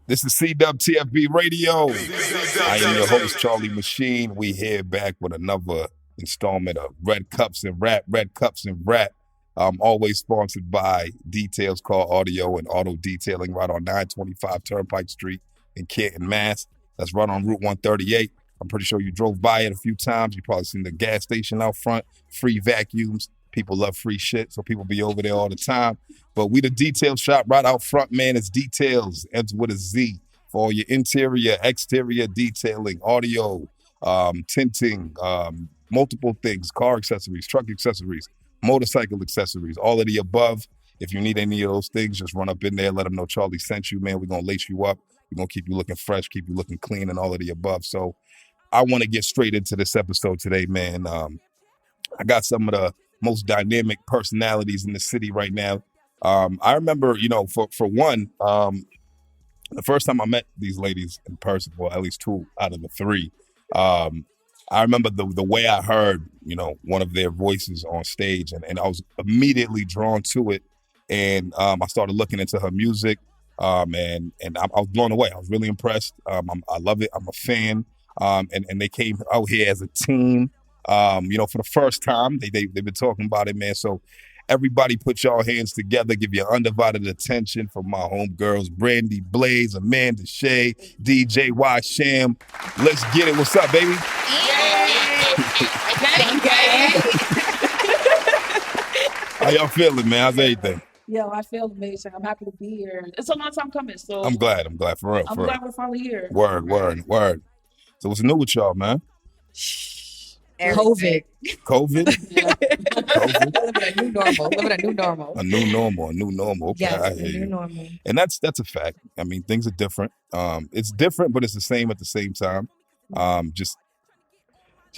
This is CWTFB Radio. I am your host, Charlie MaSheen. We here back with another installment of Red Cups and Rap. Always sponsored by Details Car Audio and Auto Detailing right on 925 Turnpike Street in Canton, Mass. That's right on Route 138. I'm pretty sure you drove by it a few times. You probably seen the gas station out front, free vacuums. People love free shit, so people be over there all the time. But we the detail shop right out front, man. It's Details, ends with a Z, for all your interior, exterior detailing, audio, tinting, multiple things, car accessories, truck accessories, motorcycle accessories, all of the above. If you need any of those things, just run up in there, let them know Charlie sent you, man. We're going to lace you up. We're going to keep you looking fresh, keep you looking clean, and all of the above. So I want to get straight into this episode today, man. I got some of the most dynamic personalities in the city right now. I remember, for one, the first time I met these ladies in person, well, at least two out of the three, I remember the way I heard, one of their voices on stage, and I was immediately drawn to it. And I started looking into her music, and I was blown away. I was really impressed. I love it. I'm a fan. And they came out here as a team. For the first time, they've been talking about it, man. So everybody put y'all hands together, give your undivided attention for my homegirls, Brandie Blaze, Amanda Shea, DJ WhySham. Let's get it. What's up, baby? How y'all feeling, man? How's everything? Yo, I feel amazing. I'm happy to be here. It's a long time coming, so I'm glad for real. I'm glad we're finally here. Word. So what's new with y'all, man? COVID. Yeah. COVID. Living a new normal. A new normal. Okay, Yes, I hear you. new normal. And that's a fact. I mean, things are different. It's different, but it's the same at the same time. Just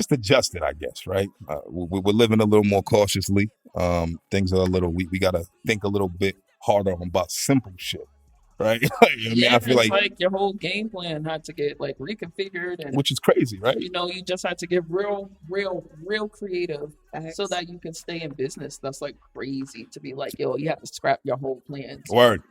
adjust it, I guess, right? We're living a little more cautiously. Things are we got to think a little bit harder about simple shit, right? I feel like your whole game plan had to get reconfigured, and which is crazy, right? You just had to get real creative so that you can stay in business. That's crazy to be you have to scrap your whole plan. Word.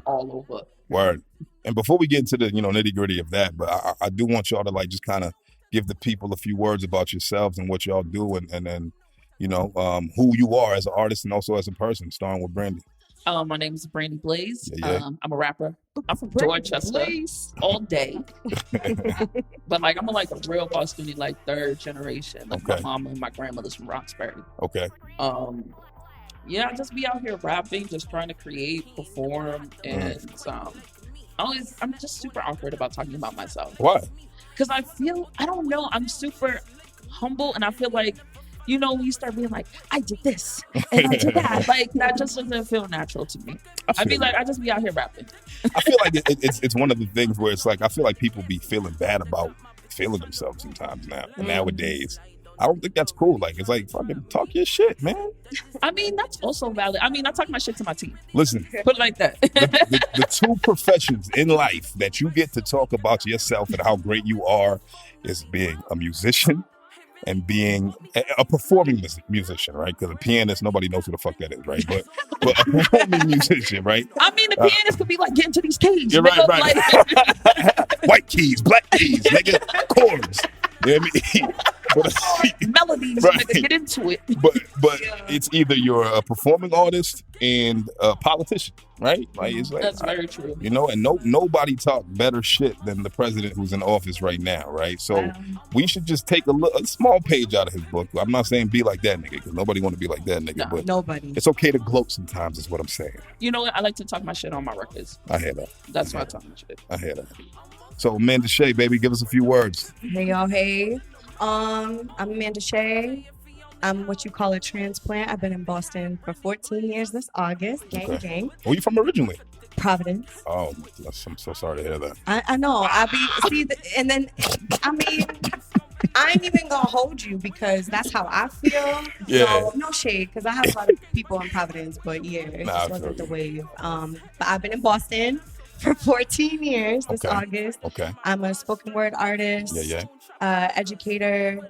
All over. Word. And before we get into the nitty gritty of that, but I do want y'all to just kind of give the people a few words about yourselves and what y'all do, and then who you are as an artist and also as a person, starting with Brandie. My name is Brandie Blaze. Yeah. I'm a rapper. I'm from Dorchester all day. But I'm a real Bostonian, third generation. Okay. My mom and my grandmother's from Roxbury. Okay. I just be out here rapping, just trying to create, perform, and I'm just super awkward about talking about myself. Why? Because I don't know, I'm super humble, and I feel when you start being I did this and I did that, that just doesn't feel natural to me. I just be out here rapping. I feel like it's one of the things where it's I feel like people be feeling bad about feeling themselves sometimes nowadays. I don't think that's cool. It's fucking talk your shit, man. That's also valid. I talk my shit to my team. Listen, put it like that. the two professions in life that you get to talk about yourself and how great you are is being a musician and being a performing musician, right? Because a pianist, nobody knows who the fuck that is, right? But a performing musician, right? The pianist could be getting to these keys. You're right. White keys, black keys, nigga, chords. You know what I mean? Melodies, right. Get into it. But it's either you're a performing artist and a politician, right? That's very true. And nobody talk better shit than the president who's in office right now, right? So we should just take a small page out of his book. I'm not saying be like that nigga, because nobody want to be like that nigga. No, but nobody. It's okay to gloat sometimes, is what I'm saying. You know what? I like to talk my shit on my records. I hear that. That's why I talk my shit. I hear that. So Amanda Shea, baby, give us a few words. Hey y'all, hey. I'm Amanda Shea. I'm what you call a transplant. I've been in Boston for 14 years this August. Gang. Where you from originally? Providence. Oh, I'm so sorry to hear that. I know. I ain't even gonna hold you because that's how I feel. Yeah. No shade, because I have a lot of people in Providence, but it just wasn't the wave. But I've been in Boston for 14 years this August. Okay. I'm a spoken word artist, educator,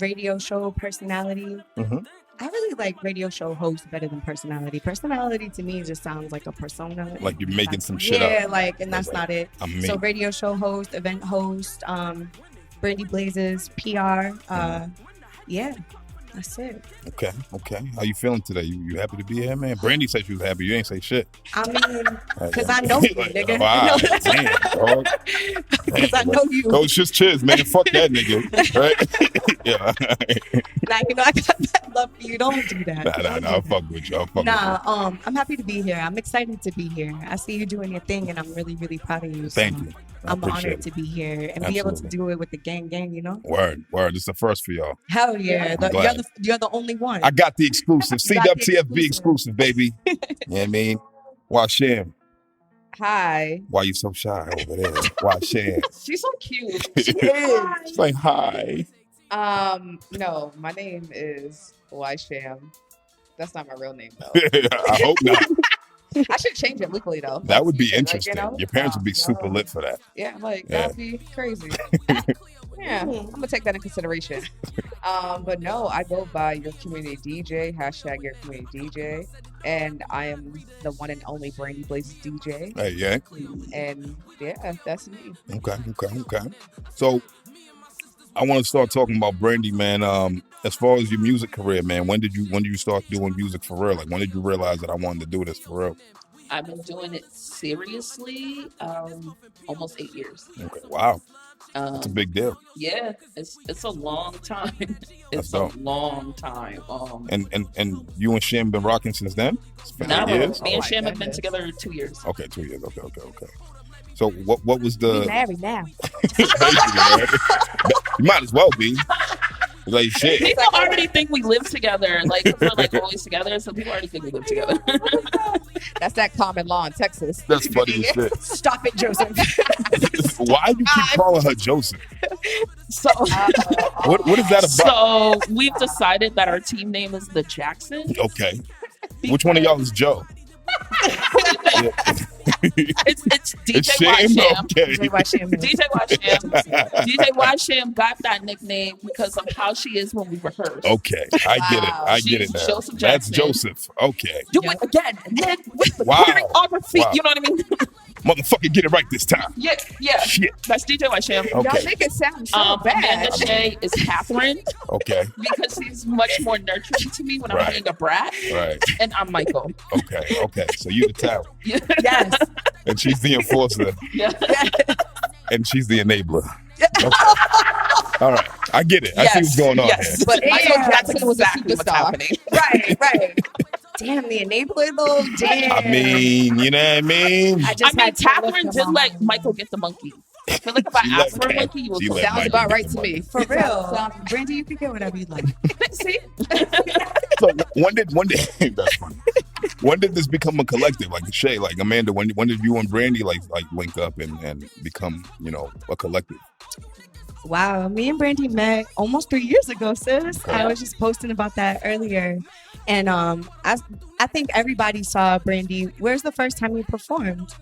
radio show personality. Mm-hmm. I really like radio show host better than personality. Personality to me just sounds like a persona. Like you're making some shit yeah, up. like, and that's Like, not it. I'm me. So radio show host, event host, Brandie Blaze's PR. Yeah, that's it. Okay. How you feeling today? You happy to be here, man? Brandie said she was happy. You ain't say shit. I mean, because I know you, Like, nigga. wow, damn, dog. Because I know you. Those just cheers, man. Fuck that nigga. Right? Yeah. Like, you know, I got that love for you. Don't do that. Nah, I'll fuck with you. I'm happy to be here. I'm excited to be here. I see you doing your thing, and I'm really, really proud of you. Thank you. I'm honored to be here and be able to do it with the gang, you know? Word. It's the first for y'all. Hell yeah. You're the only one. I got the exclusive. CWTFB exclusive, baby. You know what I mean? WhySham. Hi. Why you so shy over there? WhySham. She's so cute. She is. It's like, hi. No, my name is WhySham. That's not my real name though. I hope not. I should change it legally though. That would be Like, interesting. you know? Your parents would be super lit for that. Yeah, like Yeah. that'd be crazy. Yeah, I'm gonna take that in consideration. But no, I go by your community DJ, hashtag your community DJ, and I am the one and only Brandie Blaze DJ. Hey, yeah. And yeah, that's me. Okay. So I want to start talking about Brandie, man. As far as your music career, man, when did you start doing music for real? Like, when did you realize that I wanted to do this for real? I've been doing it seriously almost 8 years. Okay, wow, that's a big deal. Yeah, it's a long time. That's It's dope. a long time. And you and Sham been rocking since then? It's been Now 8 years? me Oh and my Sham have been goodness. together 2 years. Okay, 2 years. Okay. So what was the? We married now. You might as well be. Like shit. People already think we live together. Like, 'cause we're like always together, so people already think we live together. That's that common law in Texas. That's funny as shit. Stop it, Joseph. Why do you keep calling her Joseph? So, What is that about? so we've decided that our team name is the Jacksons. Okay. Which one of y'all is Joe? It's DJ It's Sham? WhySham. Okay. DJ WhySham. DJ WhySham got that nickname because of how she is when we rehearse. Okay. I get it. Wow. I get it She's now. Joseph That's Jackson. Joseph. Okay. Do it again, and then with the Wow. choreography. Wow. You know what I mean? Motherfucker, get it right this time. Yeah. Shit. That's DJ WhySham. Okay. Y'all make it sound so bad. Amanda Shea is Catherine Okay. because she's much more nurturing to me when I'm Right. being a brat. Right. And I'm Michael. Okay. So you the talent. Yes. And she's the enforcer. Yeah. And she's the enabler. Okay. All right. I get it. I see what's going on Yes. here. But Michael Jackson was exactly a what's superstar. happening. Right. Damn, the enabler though. Damn. I mean, you know what I mean? I just I mean, had to lift Catherine them did up. let Michael get the monkey. I feel like if I She asked let for a Cat- monkey, you would she go let down. Sounds Michael about get right the to me. For real. Brandie, you can get whatever you like. See? So when did that's funny. When did this become a collective? Like Shay, like Amanda, when did you and Brandie like link up and become, a collective? Wow, me and Brandie met almost 3 years ago, sis. I was just posting about that earlier. And I think everybody saw Brandie. Where's the first time you performed?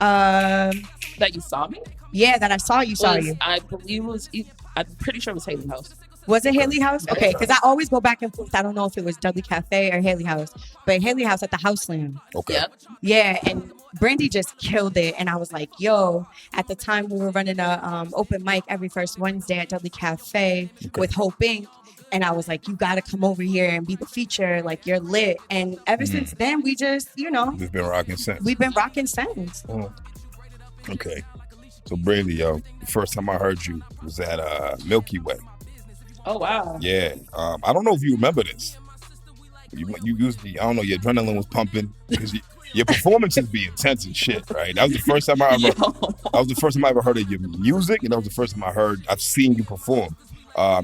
That you saw me? Yeah, that I saw you. I believe it was, I'm pretty sure it was Haley House. Was it Haley House? Okay, because I always go back and forth. I don't know if it was Dudley Cafe or Haley House, but Haley House at the House Slam. Okay. Yep. Yeah, and Brandie just killed it. And I was like, yo, at the time we were running a open mic every first Wednesday at Dudley Cafe with Hope Inc. And I was like, you got to come over here and be the feature. Like, you're lit. And ever since then, we just, We've been rocking since. we've been rocking since. Oh. Okay. So Brandie, the first time I heard you was at Milky Way. Oh, wow. Yeah. I don't know if you remember this. You usually, I don't know, your adrenaline was pumping because your performances be intense and shit, right? That was the first time I ever. That was the first time I ever heard of your music, and that was the first time I've seen you perform.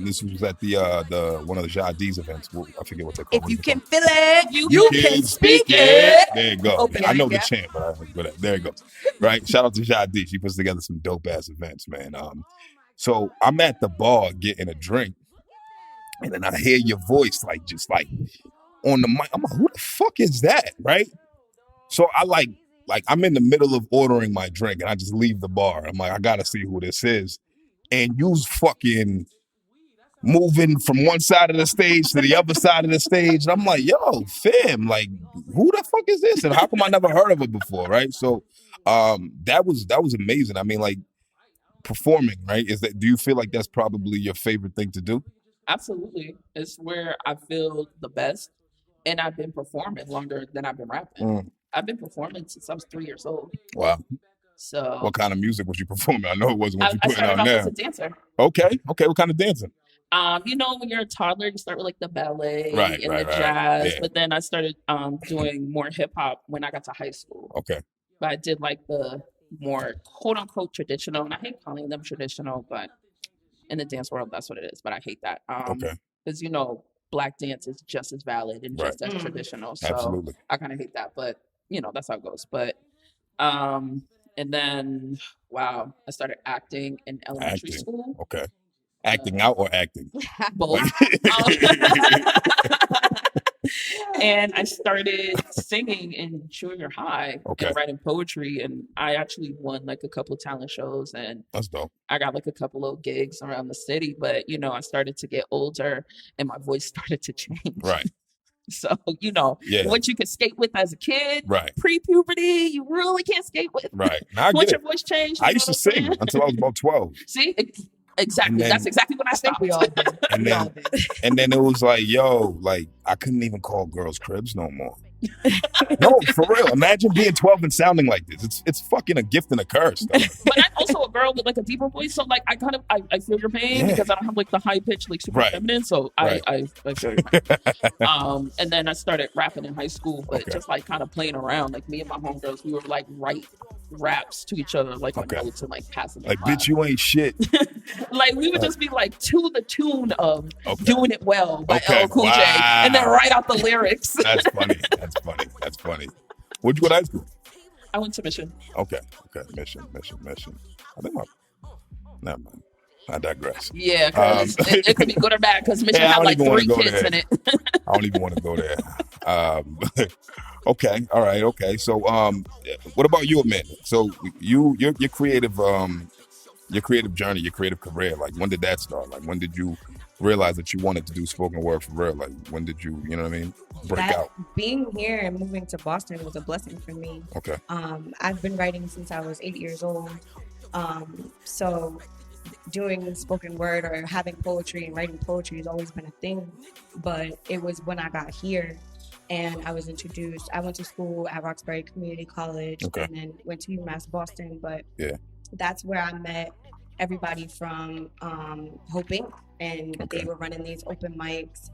This was at the one of the Jadis events. I forget what they're called. If you can feel it, You can speak it. There you go. Open I know mic, the yeah. chant, but there you go. Right. Shout out to Jadi. She puts together some dope ass events, man. So I'm at the bar getting a drink, and then I hear your voice just on the mic. I'm like, who the fuck is that? Right. So I like I'm in the middle of ordering my drink, and I just leave the bar. I'm like, I gotta see who this is, and you fucking moving from one side of the stage to the other side of the stage. And I'm like, yo, fam, like, who the fuck is this? And how come I never heard of her before, right? So that was amazing. I mean, like, performing, right? Do you feel like that's probably your favorite thing to do? Absolutely. It's where I feel the best. And I've been performing longer than I've been rapping. I've been performing since I was 3 years old. Wow. So what kind of music was you performing? I know it wasn't what you putting out now. I started off as a dancer. Okay. What kind of dancing? You know, when you're a toddler, you start with like the ballet and the jazz. Yeah. But then I started doing more hip hop when I got to high school. Okay. But I did like the more quote unquote traditional, and I hate calling them traditional, but in the dance world, that's what it is. But I hate that. Okay. Because you know, Black dance is just as valid and just as traditional. So absolutely. I kind of hate that, but you know, that's how it goes. But and then I started acting in elementary school. Okay. Acting out or acting? Both. And I started singing in junior high and writing poetry, and I actually won like a couple of talent shows, and that's dope. I got like a couple of gigs around the city. But you know, I started to get older, and my voice started to change. Right. So you know, what you could skate with as a kid, pre-puberty, you really can't skate with. Right. Now I once get your voice changed, I used to sing until I was about 12. See. Exactly. Then, that's exactly what I stopped. We all did. And then it was like, yo, like I couldn't even call girls cribs no more. No, for real. Imagine being 12 and sounding like this. It's fucking a gift and a curse. But I'm also a girl with like a deeper voice, so like I kind of I feel your pain because I don't have like the high pitch like super feminine. So I feel your pain. And then I started rapping in high school, but just like kind of playing around. Like me and my homegirls, we were like write raps to each other like on notes and like passing. Like bitch, you ain't shit. Like we would just be like to the tune of "Doing It Well" by LL Cool J, and then write out the lyrics. That's funny. That's funny. Where'd you go to high school? I went to Mission. Okay. Mission. I think never mind. I digress. Yeah, because it could be good or bad because Mission had like 3 kids in it. I don't even want to go there. Okay. All right. Okay. So, what about you, Amanda? So, your creative, your creative journey, your creative career. Like, when did that start? Like, when did you realize that you wanted to do spoken word for real? Like, when did you know what I mean, break out? Being here and moving to Boston was a blessing for me. Okay. I've been writing since I was 8 years old. So doing spoken word or having poetry and writing poetry has always been a thing. But it was when I got here and I was introduced. I went to school at Roxbury Community College and then went to UMass Boston. But that's where I met everybody from Hope Inc. And they were running these open mics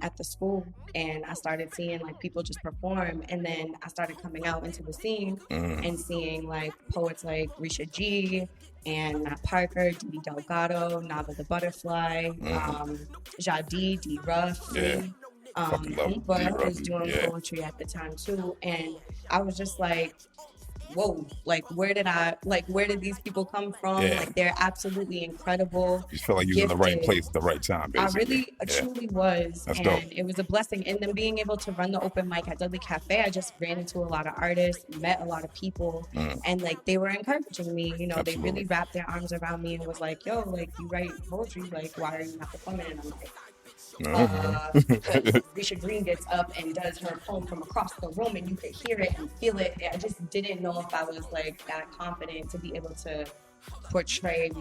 at the school, and I started seeing like people just perform, and then I started coming out into the scene and seeing like poets like Risha G and Matt Parker, Dee Delgado, Nava the Butterfly, Jadi, D Ruff, but I was doing poetry at the time too, and I was just like, whoa, like where did these people come from? Like they're absolutely incredible. You feel like you're in the right place at the right time, basically. I really truly was. That's and dope. It was a blessing. And then being able to run the open mic at Dudley Cafe, I just ran into a lot of artists, met a lot of people, and like they were encouraging me. You know, they really wrapped their arms around me and was like, yo, like you write poetry, like why are you not performing? And I'm like, because Risha Green gets up and does her poem from across the room and you could hear it and feel it. I just didn't know if I was like that confident to be able to portray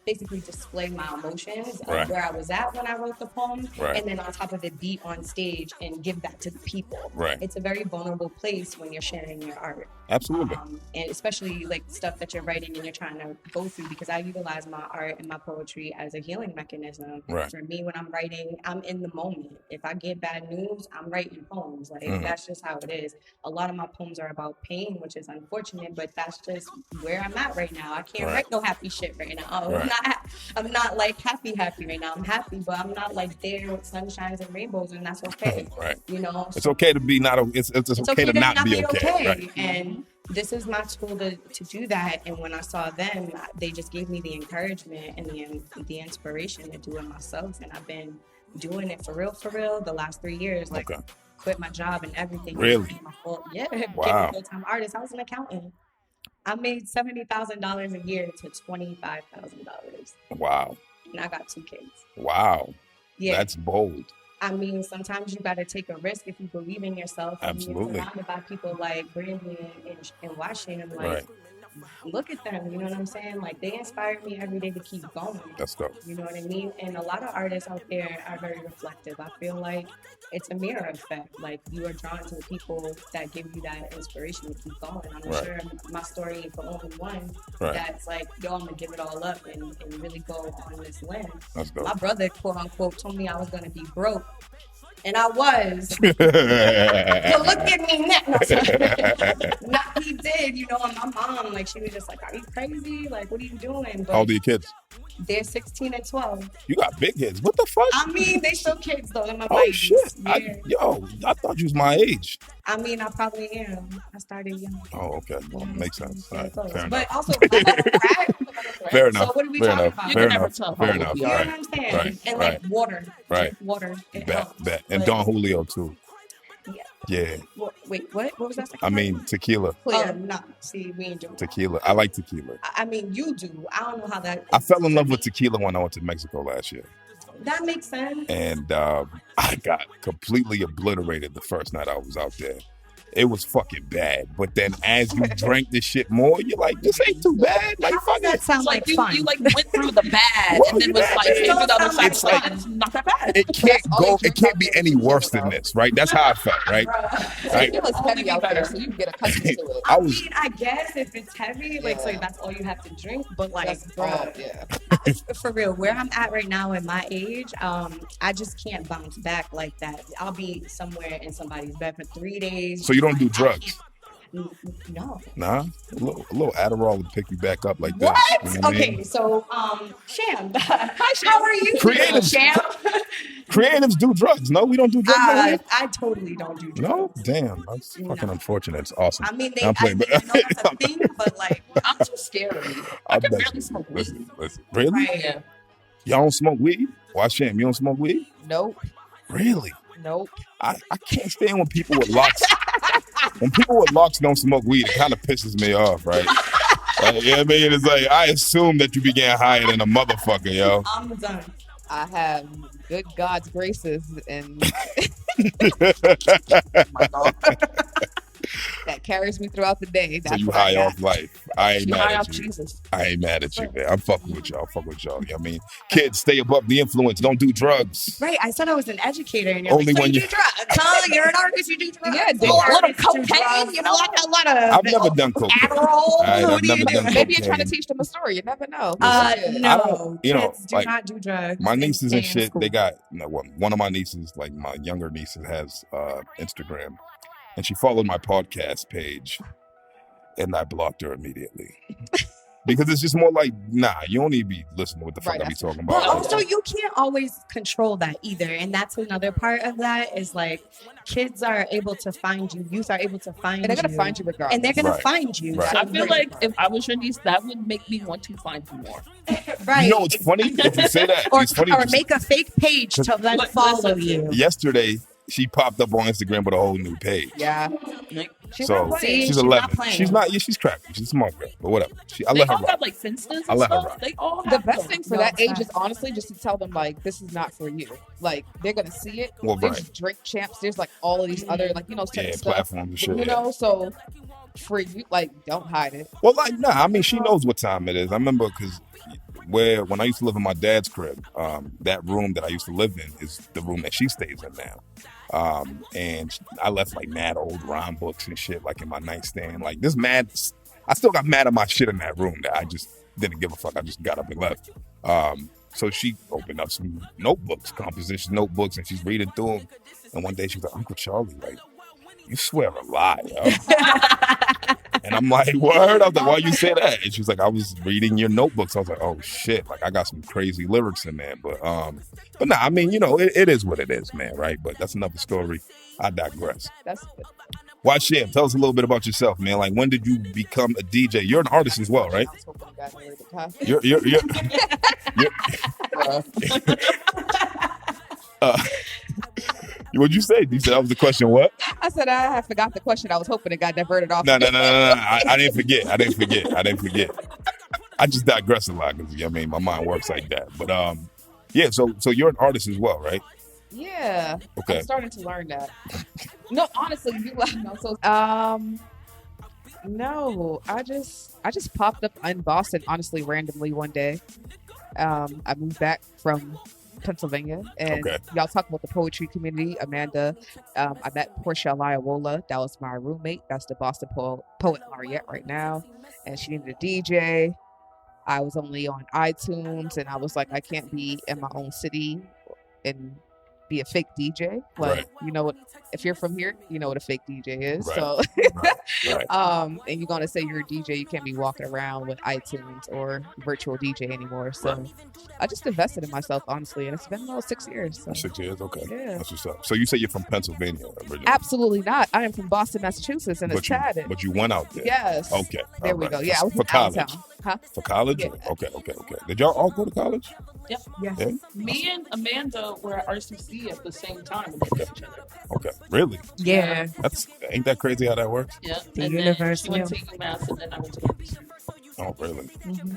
basically display my emotions and where I was at when I wrote the poem, and then on top of it be on stage and give that to the people. It's a very vulnerable place when you're sharing your art. Absolutely. And especially like stuff that you're writing and you're trying to go through, because I utilize my art and my poetry as a healing mechanism. For me, when I'm writing, I'm in the moment. If I get bad news, I'm writing poems. Like that's just how it is. A lot of my poems are about pain, which is unfortunate, but that's just where I'm at right now. I can't write no happy shit right now. I'm not like happy right now. I'm happy, but I'm not like there with sunshines and rainbows, and that's okay. You know, it's okay to be not. It's okay to not be okay. And this is my tool to do that. And when I saw them, they just gave me the encouragement and the inspiration to do it myself. And I've been doing it for real the last 3 years. Like quit my job and everything. Really? Wow. Became a full-time artist. I was an accountant. I made $70,000 a year to $25,000. Wow. and I got 2 kids. Wow. Yeah. That's bold. I mean, sometimes you got to take a risk if you believe in yourself. Absolutely. And you're surrounded by people like Brandie and WhySham. Like, look at them. You know what I'm saying? Like, they inspire me every day to keep going. That's dope. You know what I mean? And a lot of artists out there are very reflective. I feel like it's a mirror effect. Like, you are drawn to the people that give you that inspiration to keep going. I'm sure my story ain't the only one that's like, yo, I'm going to give it all up and really go on this limb. That's dope. My brother, quote unquote, told me I was going to be broke. And I was. So look at me now. No, he did, you know, and my mom, like, she was just like, are you crazy? Like, what are you doing? But how old are your kids? They're 16 and 12. You got big kids. What the fuck? I mean, they still kids, though. They're my oh, babies. shit. Yeah. I thought you was my age. I mean, I probably am. I started young. Oh, okay. Well, makes sense. All right. Fair But enough. also, I'm not a rat. Fair enough. So what are we Fair talking enough. about? You Fair can never enough. tell Fair how enough. old You we know are. what I'm saying? Right, And right. like water. Right. Water. It helps. Bet. And Like, Don Julio, too. Yeah. Wait, what? What was that? I mean, tequila. Oh, no. See, we ain't doing that. Tequila. I like tequila. I mean, you do. I don't know how that. I fell in love with tequila when I went to Mexico last year. That makes sense. And I got completely obliterated the first night I was out there. It was fucking bad. But then as you drank this shit more, you're like, this ain't too bad. Like, How fuck does that it. sound Like like fun? you like went through the bad Well, and then was yeah, like, it figured out the sounds side like it's fun. like, it's not that bad. It can't all go, you it drink can't be out any there, worse than this, right? That's how I felt, right? Right? Tequila's heavy out there, so you get accustomed to it. I I was mean, I guess if it's heavy, like, so Yeah. that's all you have to drink. But like, That's broad, yeah. for real, where I'm at right now in my age, I just can't bounce back like that. I'll be somewhere in somebody's bed for 3 days. so you don't do Like, I drugs? can't- No. Nah? A little Adderall would pick you back up like What? this. You know what I Okay, mean? so Sham, how are you? Creative. Sham. Creatives do drugs. No, we don't do drugs. over here? I totally don't do drugs. No? Damn. That's fucking unfortunate. It's awesome. I mean, I'm I playing, know but- that's a thing, but like, I'm too scared of weed. I can bet barely you. smoke weed. Listen. Really? right. Yeah. Y'all don't smoke weed? WhySham, you don't smoke weed? Nope. Really? Nope. I can't stand when people with locks. When people with locks don't smoke weed, it kind of pisses me off, right? Like, you know what I mean? It's like, I assume that you began higher than a motherfucker, yo. I'm done. I have good God's graces and that carries me throughout the day. So That's you what I high got. off life. I ain't You mad high at off you. Jesus. I ain't mad at you, man. I'm fucking with y'all. Fuck with y'all. You know what I mean? Kids, stay above the influence. Don't do drugs. Right, I said I was an educator, and you're Only like, so when you you- do drugs, huh? You're an artist, you do drugs. Yeah, do Oh, a lot of artists do cocaine, drugs, you know? a lot of I've never done cocaine. Adderall. All right, What I've do you never do? done Maybe you're trying to cocaine. teach them a story. You never know. I No, don't- you know, kids do like, not do drugs. My and nieces stay and in shit, school. they got, one of my nieces, like my younger nieces, has Instagram. And she followed my podcast page. And I blocked her immediately. Because it's just more like, nah, you don't need to be listening to what the fuck Right, I be talking But about. also, you can't always control that either. And that's another part of that is like kids are able to find you. Youth are able to find you. And they're gonna find you regardless. And they're going Right. to find you. Right. So I feel you're- like if I was your niece, that would make me want to find you more. right. You know what's funny? If you say that, Or, it's funny. or make a fake page to then Listen, follow you. Yesterday, she popped up on Instagram with a whole new page. Yeah. Like, She's So not playing. See? she's She's not 11. playing. She's not. Yeah, she's crappy. She's a smart girl, but whatever. I they let her all rock. have like Finsters I and let her stuff. rock. They all The have best them. thing for No, that age is facts. honestly just to tell them like this is not for you. Like they're gonna see it. Well, There's right. drink champs. There's like all of these other like certain Yeah, stuff. platforms and shit. You Yeah. know, so for you, like don't hide it. Well, like, nah. I mean, she knows what time it is. I remember because when I used to live in my dad's crib, that room that I used to live in is the room that she stays in now. And I left like mad old rhyme books and shit like in my nightstand. Like this mad, I still got mad at my shit in that room that I just didn't give a fuck. I just got up and left. So she opened up some notebooks, composition notebooks, and she's reading through them. And one day she was like, Uncle Charlie, like, you swear a lot, yo. And I'm like, word? I was like, why you say that? And she was like, I was reading your notebooks. I was like, oh shit, like I got some crazy lyrics in there. But nah, I mean, it is what it is, man, right? But that's another story. I digress. That's good. WhySham, tell us a little bit about yourself, man. Like, when did you become a DJ? You're an artist as well, right? I was hoping you guys were the top. What'd you say? You said that was the question. What? I said I forgot the question. I was hoping it got diverted off. No. I didn't forget. I just digress a lot because I mean my mind works like that. But yeah. So you're an artist as well, right? Yeah. Okay. I'm starting to learn that. No, honestly, no, I just popped up in Boston, honestly, randomly one day. I moved back from Pennsylvania, and y'all talk about the poetry community. Amanda, I met Portia Liowola. That was my roommate. That's the Boston poet laureate right now, and she needed a DJ. I was only on iTunes, and I was like, I can't be in my own city and be a fake DJ. Like, you know what? If you're from here, you know what a fake DJ is. So, and you're gonna say you're a DJ, you can't be walking around with iTunes or virtual DJ anymore. So, I just invested in myself, honestly, and it's been about 6 years. So. 6 years, okay. Yeah. That's what's up. So you say you're from Pennsylvania originally? Absolutely not. I am from Boston, Massachusetts, and it's tatted. But you went out there. Yes. Okay. There we go. Yeah, I was for college. Downtown. Huh? For college? Yeah. Okay. Did y'all all go to college? Yep. Yes. Yeah? Me and Amanda were at RCC at the same time. Okay. Really? Yeah. Ain't that crazy how that works? Yeah. The and universe. Then she went to UMass, and then I went to RCC. Oh, really? Mm-hmm.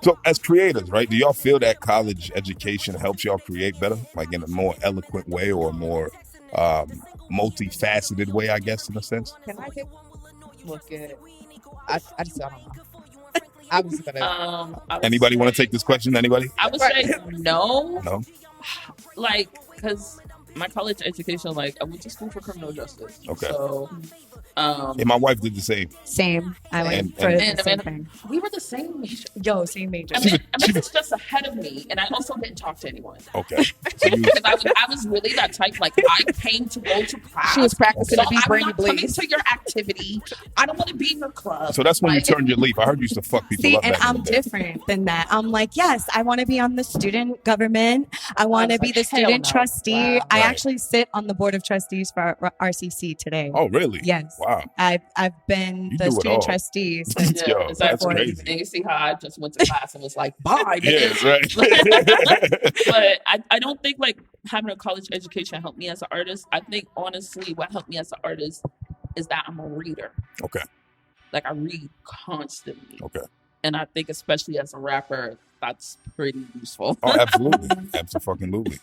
So as creators, right, do y'all feel that college education helps y'all create better? Like in a more eloquent way or a more multifaceted way, I guess, in a sense? Can I look at? I don't know. I was gonna. Anybody want to take this question? Anybody? I would say no. No. Like, because my college education, like, I went to school for criminal justice. Okay. So, and my wife did the same. Same. I went for the same thing. We were the same major. Yo, same major. Amanda's just ahead of me, and I also didn't talk to anyone. Okay. So because I was really that type. Like, I came to go to class. She was practicing to be Brandie Blaze. I'm not coming to your activity. I don't want to be in your club. So that's when you turned your leaf. I heard you used to fuck people up. And I'm different than that. I'm like, yes, I want to be on the student government. I want to be the student trustee. Wow. I actually sit on the board of trustees for RCC today. Oh, really? Yes. Wow. I've been the student trustee since. Yo, that's crazy. And you see how I just went to class and was like, bye. Yeah, right. But I don't think like having a college education helped me as an artist. I think honestly what helped me as an artist is that I'm a reader. Okay. Like I read constantly. Okay. And I think especially as a rapper, that's pretty useful. Oh, absolutely. Absolutely.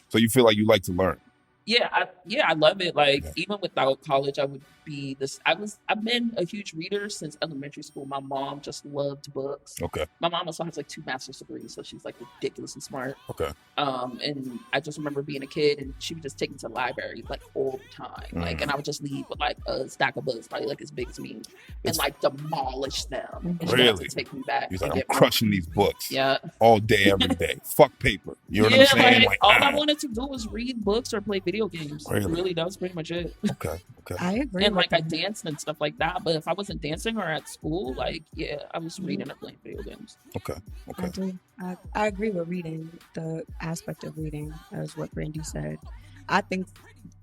So you feel like you like to learn? I love it. Like even without college, I would be this. I've been a huge reader since elementary school. My mom just loved books. Okay. My mom also has like 2 master's degrees, so she's like ridiculously smart. Okay. And I just remember being a kid, and she would just take me to the library like all the time. Like, and I would just leave with like a stack of books, probably like as big as me, and like demolish them. And really? She had to take me back. He's like, I'm crushing these books. Yeah. All day, every day. Fuck paper. You know what I'm saying? Like, all I wanted to do was read books or play video games. Really, that was pretty much it. Okay. I agree. And like I danced and stuff like that, but if I wasn't dancing or at school, like I was reading or playing video games. Okay. I do. I agree with reading. The aspect of reading, as what Brandie said. I think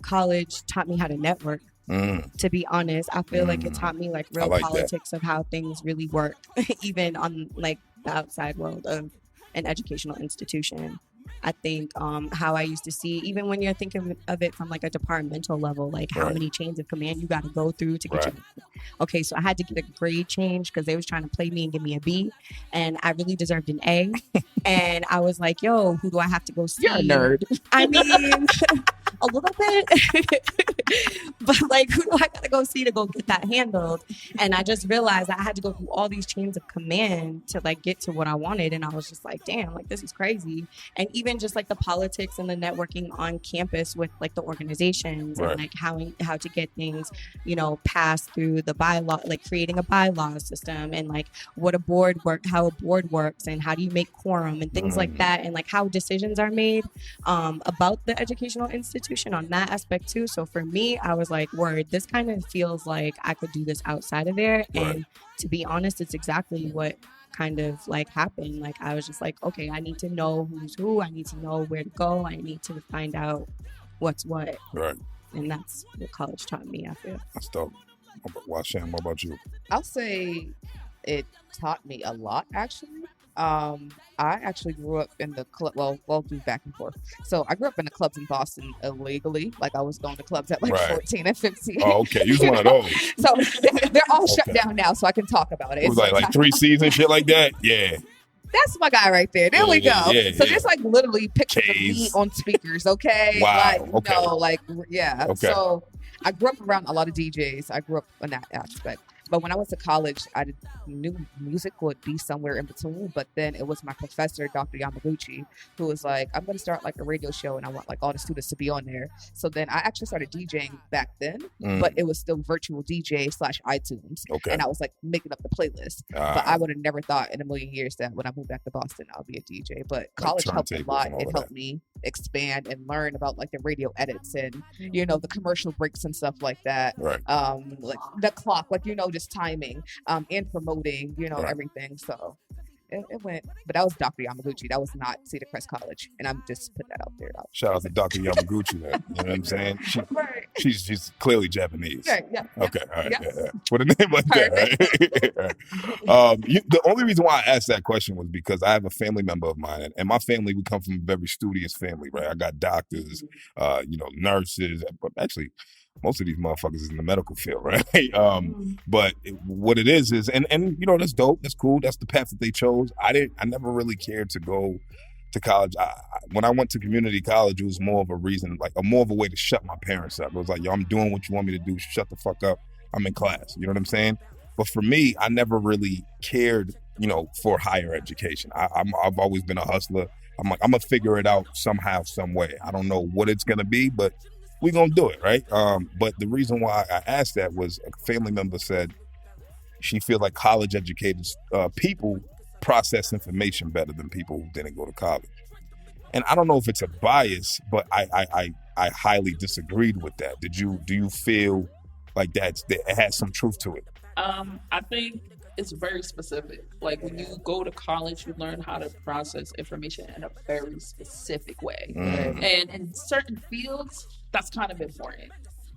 college taught me how to network. To be honest, I feel like it taught me like real politics of how things really work, even on like the outside world of an educational institution. I think how I used to see, even when you're thinking of it from like a departmental level, like how many chains of command you got to go through to get you. Okay, so I had to get a grade change because they was trying to play me and give me a B, and I really deserved an A. And I was like, yo, who do I have to go see? You're a nerd. I mean, a little bit. But like, who do I got to go see to go get that handled? And I just realized I had to go through all these chains of command to like get to what I wanted. And I was just like, damn, like this is crazy. And even just like the politics and the networking on campus with like the organizations and like how to get things, passed through the bylaw, like creating a bylaw system and like how a board works and how do you make quorum and things like that. And like how decisions are made about the educational institution on that aspect too. So for me, I was like, word, this kind of feels like I could do this outside of there. And to be honest, it's exactly what kind of like happened. Like I was just like, okay, I need to know who's who. I need to know where to go. I need to find out what's what. Right. And that's what college taught me, I feel. That's dope. WhySham, what about you? I'll say it taught me a lot, actually. I actually grew up in the club. Well, do back and forth. So I grew up in the clubs in Boston illegally. Like I was going to clubs at like 14 and 15. Oh, okay. You was one of those. So they're all shut down now, so I can talk about it. It was like 3 seasons, shit like that. Yeah. That's my guy right there. There we go. So there's like literally pictures of me on speakers. Okay. Wow. Like, Okay. no, like yeah. Okay. So I grew up around a lot of DJs. I grew up in that aspect. But when I went to college, I knew music would be somewhere in between. But then it was my professor, Dr. Yamaguchi, who was like, I'm going to start like a radio show and I want like all the students to be on there. So then I actually started DJing back then, but it was still virtual DJ / iTunes. Okay. And I was like making up the playlist. But I would have never thought in a million years that when I moved back to Boston, I'll be a DJ. But college helped a lot. It helped me expand and learn about like the radio edits and, you know, the commercial breaks and stuff like that. Right. Like the clock, like, you know, just timing and promoting, you know, everything. So it went, but that was Dr. Yamaguchi. That was not Cedar Crest College. And I'm just put that out there. Shout out to Dr. Yamaguchi, man. You know what I'm saying? She's clearly Japanese. Right, yeah. Okay, all right. Yeah. With a name like that, right? The only reason why I asked that question was because I have a family member of mine, and my family, we come from a very studious family, right? I got doctors, you know, nurses, but actually, most of these motherfuckers is in the medical field, right? But what it is, and you know, that's dope. That's cool. That's the path that they chose. I never really cared to go to college. When I went to community college, it was more of a reason, like more of a way to shut my parents up. It was like, yo, I'm doing what you want me to do. Shut the fuck up. I'm in class. You know what I'm saying? But for me, I never really cared, you know, for higher education. I've always been a hustler. I'm like, I'm gonna figure it out somehow, some way. I don't know what it's gonna be, but we're going to do it, right? But the reason why I asked that was a family member said she feel like college-educated people process information better than people who didn't go to college. And I don't know if it's a bias, but I highly disagreed with that. Do you feel like that it has some truth to it? I think it's very specific. Like when you go to college, you learn how to process information in a very specific way. And in certain fields, that's kind of important.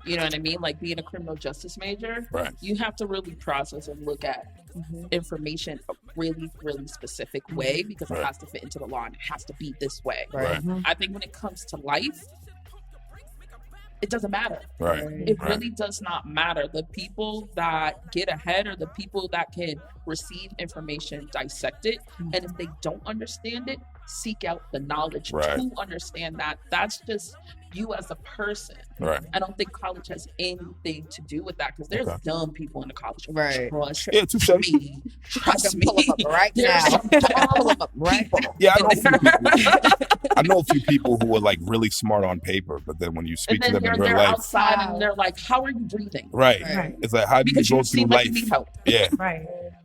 You know what I mean? Like being a criminal justice major, you have to really process and look at information a really, really specific way because it has to fit into the law and it has to be this way. I think when it comes to life, it doesn't matter. It really does not matter. The people that get ahead are the people that can receive information, dissect it, and if they don't understand it, seek out the knowledge to understand that. That's just you as a person. I don't think college has anything to do with that because there's dumb people in the college. Trust me. Pull them up right now. Pull them up right. Yeah, I know a few people who are like really smart on paper, but then when you speak to them in real they're life, outside and they're like, "How are you breathing?" It's like, how do you go through life? You need help.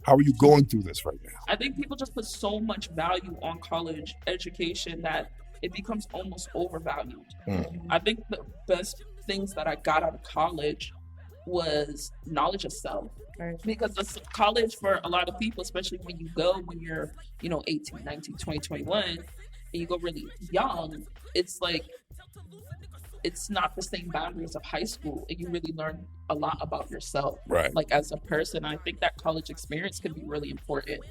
How are you going through this right now? I think people just put so much value on college education that it becomes almost overvalued. I think the best things that I got out of college was knowledge of self. Because the college for a lot of people, especially when you're, 18, 19, 20, 21, and you go really young, it's like, it's not the same boundaries of high school, and you really learn a lot about yourself. Like as a person, I think that college experience can be really important,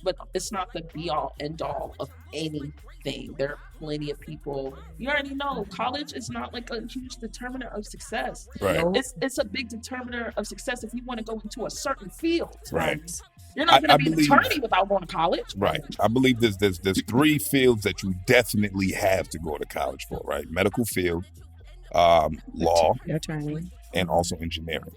but it's not the be all end all of anything. There are plenty of people, you already know, college is not like a huge determiner of success. It's a big determiner of success if you want to go into a certain field. You're not going to be an attorney without going to college. I believe there's 3 fields that you definitely have to go to college for, right? Medical field, law, and also engineering.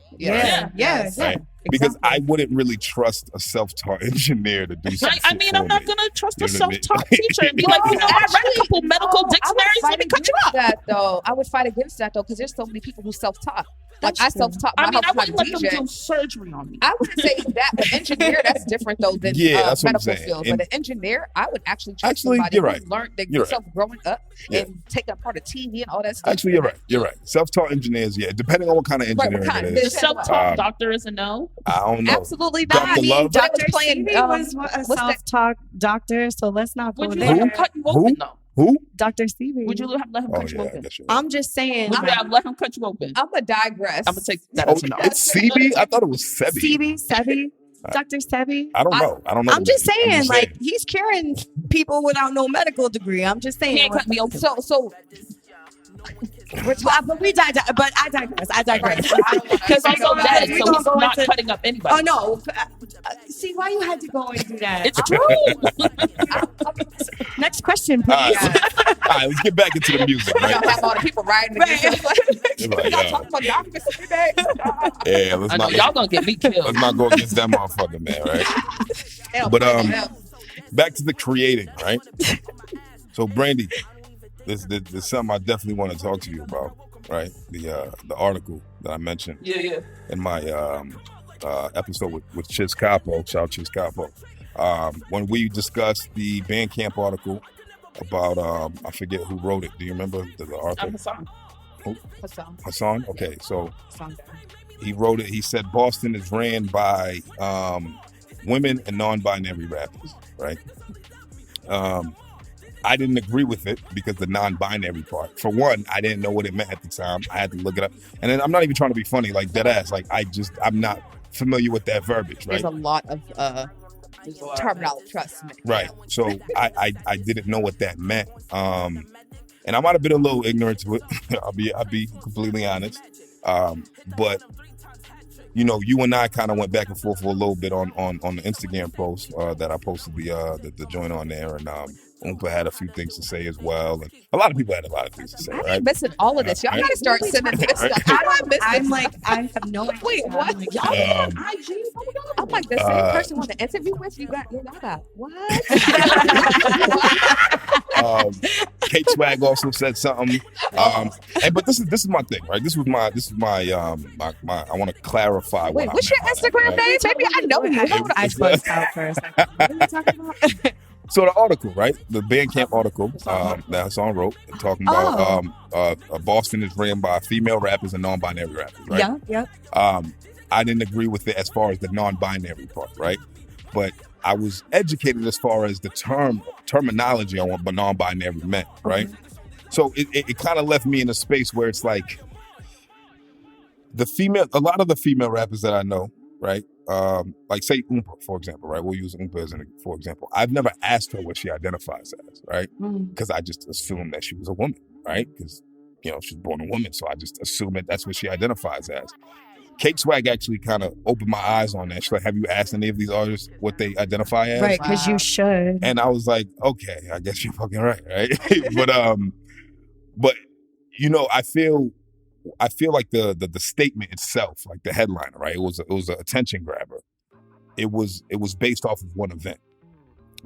Because I wouldn't really trust a self-taught engineer to do something. I mean, I'm not going to trust a self-taught teacher and be like, I read a couple medical dictionaries, let me cut you up. I would fight against that, though, because there's so many people who self-taught. Like I self-taught myself how to DJ. Them do surgery on me. I wouldn't say that, but engineer, that's different though than medical field. But an engineer, I would actually trust somebody who learned themselves growing up and taking part of TV and all that stuff. Actually, you're right. Self-taught engineers, depending on what kind of engineering it is. The self-taught doctor is a no. I don't know. Absolutely not. Dr. Stevie was a self-taught doctor, so let's not go there. Would you let him cut you open though? Who? Dr. Stevie. Would you let him cut you open? I'm just saying. Would you let him cut you open? I'm going to digress. I'm going to take that as a no. It's Sebi? I thought it was Sebi. Sebi? Dr. Sebi? I don't know. I'm just saying, like, he's curing people without no medical degree. I'm just saying. He ain't cut me open. So but I digress. Because he's so dead, so he's not cutting up anybody. Oh, no. See, why you had to go and do that? It's true. Next question, please. All right, let's get back into the music, you right? don't have all the people riding against us. Y'all talking about doctors today? Yeah, let's I know, not. y'all gonna get me killed. Let's not go against that motherfucker, man, right? But back to the creating, right? So, Brandie, this is something I definitely want to talk to you about, right? The article that I mentioned in my episode with Chiz Capo, shout out Chiz Capo, when we discussed the Bandcamp article about I forget who wrote it. Do you remember the author? Hassan. Who? Hassan. Okay, so he wrote it. He said Boston is ran by women and non-binary rappers, right? I didn't agree with it because the non-binary part. For one, I didn't know what it meant at the time. I had to look it up. And then I'm not even trying to be funny, like dead ass. Like I'm not familiar with that verbiage, right? There's a lot of terminology, trust me. Right. So I didn't know what that meant. And I might have been a little ignorant to it. I'll be completely honest. But you know, you and I kind of went back and forth for a little bit on the Instagram post that I posted the joint on there, and Oompa had a few things to say as well, and a lot of people had a lot of things to say. I Right? ain't missing all of this. Y'all gotta start sending this stuff. I'm like, I have no idea. Wait, what? Like, Y'all on IG? I'm like the same person want to interview with you. Y'all got what? Kate Swag also said something. But this is my thing, right? This is my I want to clarify. Wait, what what's your Instagram name? Maybe I know you. I spaced out for a second. What are you talking about? So the article, right? The Bandcamp article that Hassan wrote, talking about Boston is ran by female rappers and non-binary rappers, right? Yeah. I didn't agree with it as far as the non-binary part, right? But I was educated as far as the terminology on what non-binary meant, right? Okay. So it kind of left me in a space where it's like a lot of the female rappers that I know, right? Like say Oompa, for example, right? We'll use Oompa for example. I've never asked her what she identifies as, right? Because I just assumed that she was a woman, right? Because, you know, she's born a woman, so I just assume that's what she identifies as. Kate Swag actually kind of opened my eyes on that. She's like, have you asked any of these artists what they identify as? Right, because you should. And I was like, okay, I guess you're fucking right? But you know, I feel like the statement itself, like the headliner, right? It was an attention grabber. It was based off of one event.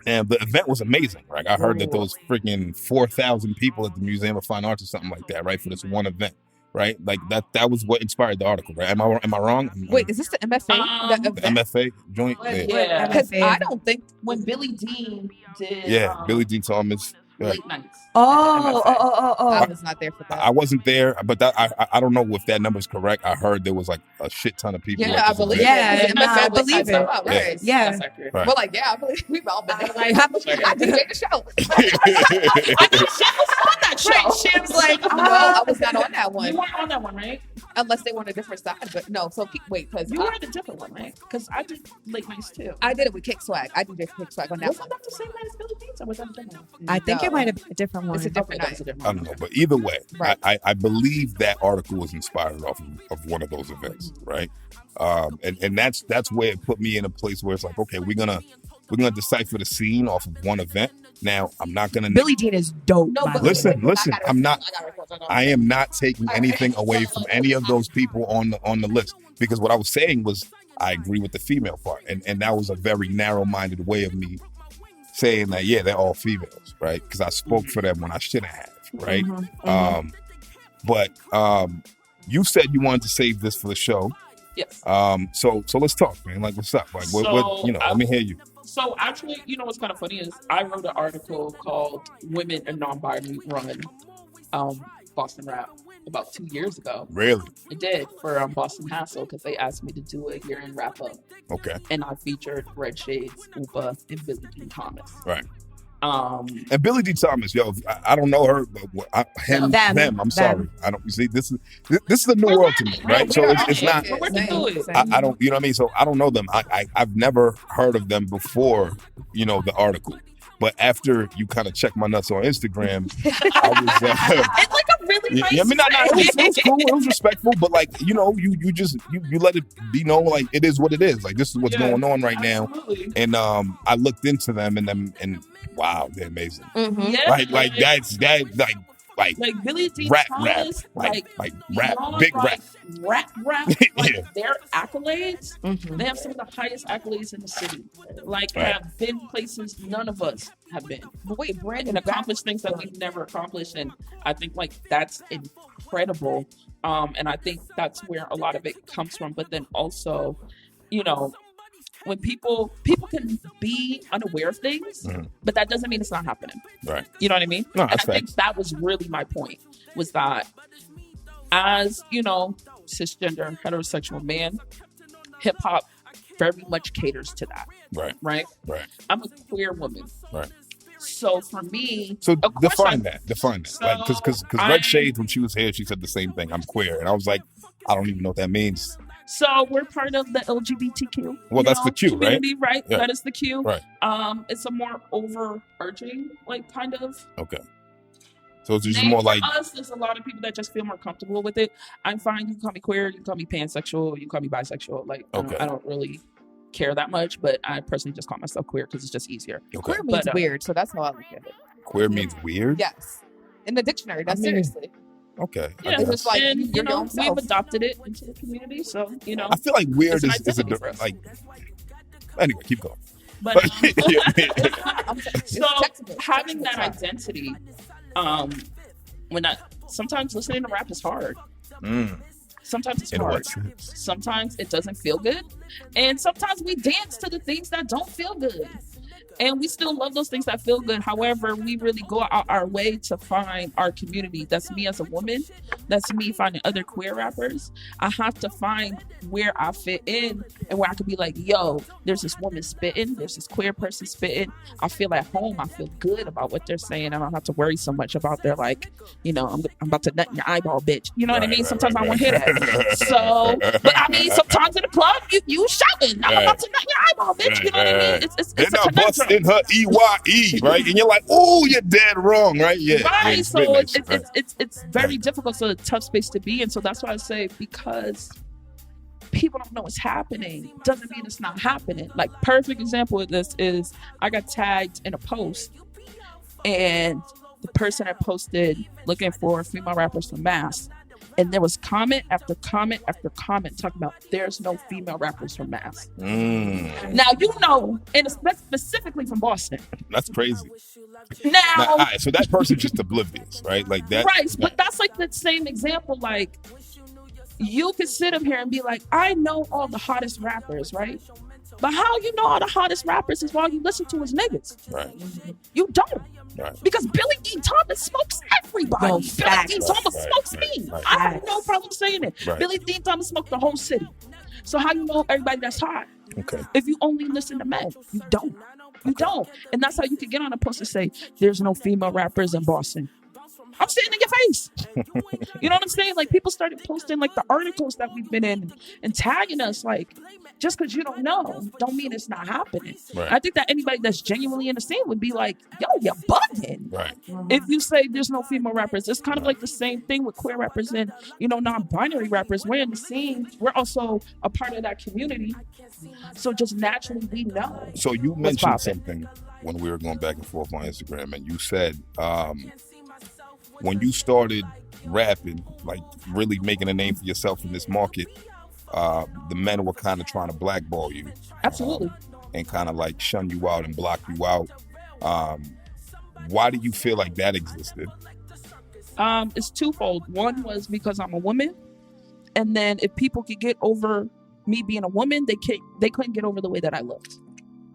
And the event was amazing, right? I heard that there was freaking 4,000 people at the Museum of Fine Arts or something like that, right? For this one event. Right, like that was what inspired the article. Right? Am I wrong? Wait, is this the MFA? The MFA joint? Yeah, because I don't think when Billy Dean did. Yeah, Billy Dean Thomas. Late nights. Oh. I was not there for that. I wasn't there, but I don't know if that number is correct. I heard there was like a shit ton of people. Yeah, I believe it. I believe it. Right. Yeah. Right. We're like, yeah, I believe we've all been there. Like, I DJ'd the show. I think Shim was on that show. Right, Shim's like, no, I was not on that one. You weren't on that one, right? Unless they were on a different side, but no. So wait, because you were on the different one, right? Because I did late nights too. I did it with Kick Swag. I did Kick Swag on that one. Wasn't that the same night as Billy Danze, or was that a different one? I think it might have been a different one. It's a different night. I don't know, but either way, right. I believe that article was inspired off of one of those events, right? And that's where it put me in a place where it's like, okay, we're gonna decipher the scene off of one event. Now, I'm not gonna. Billy Dean is dope. No, but listen. I am not taking anything away from any of those people on the list, because what I was saying was I agree with the female part, and that was a very narrow-minded way of me saying that, yeah, they're all females, right? Because I spoke for them when I shouldn't have, right? But you said you wanted to save this for the show. Yes. So let's talk, man. Like, what's up? Like, what let me hear you. So actually, you know what's kind of funny is I wrote an article called "Women and Non-Binary Run Boston Rap" about 2 years ago. Really? I did for Boston Hassle because they asked me to do it here in Wrap Up. Okay. And I featured Red Shades, Oompa, and Billy Dean Thomas. Right. And Billy D. Thomas, yo, I don't know her, but them. I'm sorry, I don't. You see, this is a new world to me, right? So it's not. We're working through it. I don't, you know what I mean. So I don't know them. I've never heard of them before, the article. But after you kind of check my nuts on Instagram, I was. It's like a really nice. I mean, it was cool. It was respectful, but like you let it be known, like it is what it is. Like this is what's going on right absolutely. now. And I looked into them and wow, they're amazing. Mm-hmm. Yeah, like Billy D. rap, Thomas, like rap, big rap. Rap. Yeah. Their accolades, Mm-hmm. they have some of the highest accolades in the city. Like, Right. have been places none of us have been. But wait, Brandon, And accomplished things that we've never accomplished. And I think, like, that's incredible. And I think that's where a lot of it comes from. But then also, when people can be unaware of things, but that doesn't mean it's not happening. Right. You know what I mean? No, and that's I think that was really my point, was that as, cisgender, heterosexual man, hip hop very much caters to that. Right. Right? Right. I'm a queer woman. Right. So for me, So of course define that. Like, because I- Red Shades, when she was here, she said the same thing. I'm queer, and I was like, I don't even know what that means. So we're part of the LGBTQ. Well, that's the Q, right? community, right? Yeah. That is the Q. Right. It's a more overarching, like, kind of. Okay. So it's just name more for like us. There's a lot of people that just feel more comfortable with it. I'm fine. You can call me queer. You can call me pansexual. You can call me bisexual. Like, Okay. I don't really care that much, but I personally just call myself queer because it's just easier. okay. queer means But, weird, so that's how I look at it. Queer means weird. Yes, in the dictionary. That's I mean, seriously. Okay. I Yeah, guess. It's like and your own we've self. adopted it into the community. So I feel like weird It's an is a identity for us. like. Anyway, keep going. but Yeah. so having that identity, sometimes listening to rap is hard. Sometimes it's In hard. what sense? Sometimes it doesn't feel good. And sometimes we dance to the things that don't feel good. And we still love those things that feel good. However, we really go out our way to find our community. That's me as a woman. That's me finding other queer rappers. I have to find where I fit in and where I could be like, yo, there's this woman spitting. There's this queer person spitting. I feel at home. I feel good about what they're saying. I don't have to worry so much about their, like, I'm about to nut in your eyeball, bitch. You know what I mean? Sometimes I won't hear that. So, but I mean, sometimes in the club, you shouting, I'm about to nut in your eyeball, bitch. You know what I mean? It's They're a not conundrum. busting her EYE, right? And you're like, oh, you're dead wrong, right? Yeah. Right, it's so business, it's very difficult. So it's a tough space to be in. So that's why I say, because people don't know what's happening doesn't mean it's not happening. Like, perfect example of this is I got tagged in a post, and the person that posted looking for female rappers for Mass, and there was comment after comment after comment talking about there's no female rappers for Mass. Now, and specifically from Boston. That's crazy. Now, all right, so that person's just oblivious, right? Like that. right, but that's like the same example. Like, you could sit up here and be like, I know all the hottest rappers, right? But how you know all the hottest rappers is all you listen to is niggas. Right. You don't. Right. Because Billy D. Thomas smokes everybody. No, Billy facts. D. Thomas Right, smokes right, me. right. I have no problem saying it. Right. Billy D. Thomas smoked the whole city. So how you know everybody that's hot? Okay. If you only listen to men, you don't. You don't. And that's how you can get on a post and say, there's no female rappers in Boston. I'm sitting in your face. You know what I'm saying? Like, people started posting, like, the articles that we've been in and tagging us. Like, just because you don't know, don't mean it's not happening. Right. I think that anybody that's genuinely in the scene would be like, yo, you're bugging. Right. If you say there's no female rappers, it's kind of like the same thing with queer rappers and, non-binary rappers. We're in the scene. We're also a part of that community. So just naturally, we know. So you what's mentioned poppin'. something when we were going back and forth on Instagram, and you said when you started rapping, like really making a name for yourself in this market, the men were kind of trying to blackball you. Absolutely. And kind of like shun you out and block you out. Why do you feel like that existed? It's twofold. One was because I'm a woman, and then if people could get over me being a woman, they couldn't get over the way that I looked,